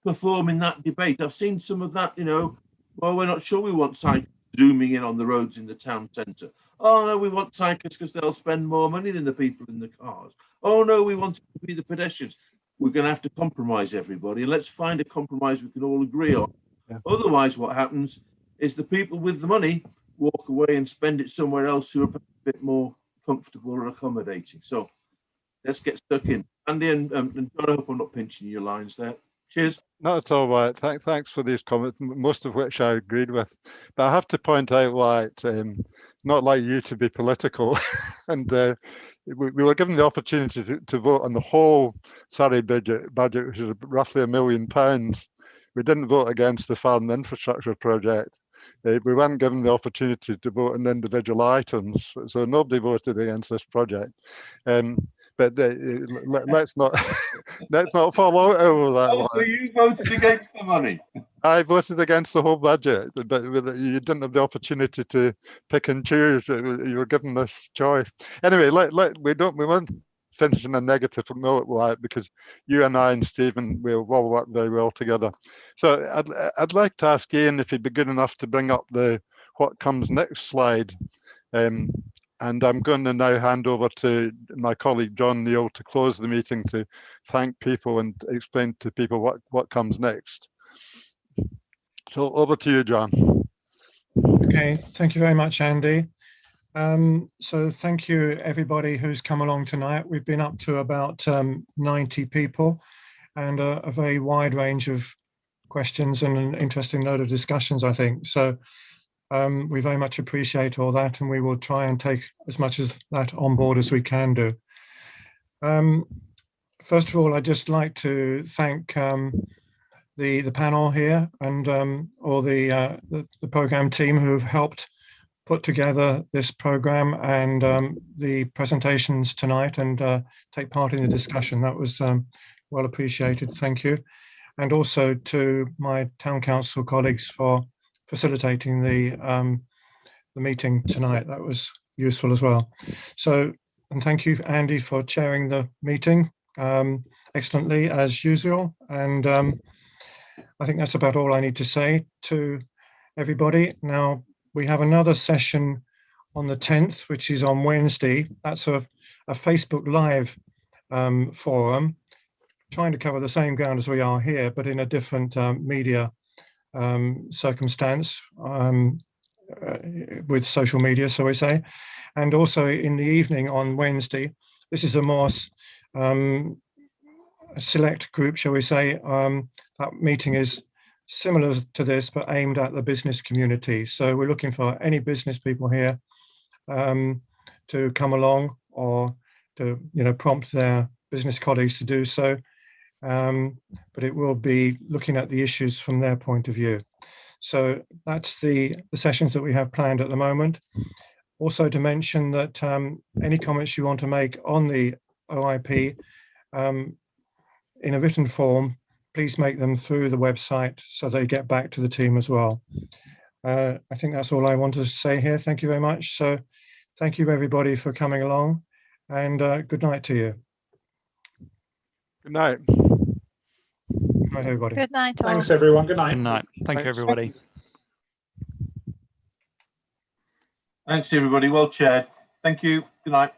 perform in that debate. I've seen some of that, you know, well, we're not sure we want cyclists zooming in on the roads in the town centre. Oh, no, we want cyclists because they'll spend more money than the people in the cars. Oh, no, we want to be the pedestrians. We're going to have to compromise, everybody. Let's find a compromise we can all agree on. Yeah. Otherwise, what happens is the people with the money walk away and spend it somewhere else who are a bit more comfortable or accommodating. So let's get stuck in. Andy and John, I hope I'm not pinching your lines there. Cheers. Not at all, Wyatt. Thanks for these comments, most of which I agreed with. But I have to point out, Wyatt, not like you to be political. And we were given the opportunity to vote on the whole Surrey budget, which is roughly £1 million. We didn't vote against the Farnham infrastructure project. We weren't given the opportunity to vote on individual items, so nobody voted against this project. But let's not let's not fall out over that. Oh, so you voted against the money? I voted against the whole budget, but you didn't have the opportunity to pick and choose. You were given this choice. Anyway, we won't finish in a negative note, Wyatt, because you and I and Stephen will all work very well together. So I'd like to ask Ian if he'd be good enough to bring up the what comes next slide. And I'm going to now hand over to my colleague John Neal to close the meeting, to thank people and explain to people what comes next. So over to you, John. Okay, thank you very much, Andy. So thank you everybody who's come along tonight. We've been up to about 90 people, and a very wide range of questions and an interesting load of discussions, I think. So we very much appreciate all that, and we will try and take as much of that on board as we can do. First of all, I'd just like to thank the panel here and all the program team who have helped put together this program and the presentations tonight, and take part in the discussion. That was well appreciated. Thank you. And also to my town council colleagues for facilitating the meeting tonight. That was useful as well. So, and thank you, Andy, for chairing the meeting excellently as usual. And I think that's about all I need to say to everybody. Now, we have another session on the 10th, which is on Wednesday. That's a Facebook Live forum, trying to cover the same ground as we are here, but in a different media circumstance, with social media, so we say. And also in the evening on Wednesday, this is a more select group, shall we say. That meeting is similar to this, but aimed at the business community. So we're looking for any business people here to come along, or to prompt their business colleagues to do so. But it will be looking at the issues from their point of view. So that's the sessions that we have planned at the moment. Also to mention that any comments you want to make on the OIP in a written form, please make them through the website so they get back to the team as well. I think that's all I want to say here. Thank you very much. So thank you everybody for coming along, and good night to you. Good night. Good night, everybody. Good night, all. Thanks, everyone. Good night. Good night. Thank you, everybody. Thanks, everybody. Well chaired. Thank you. Good night.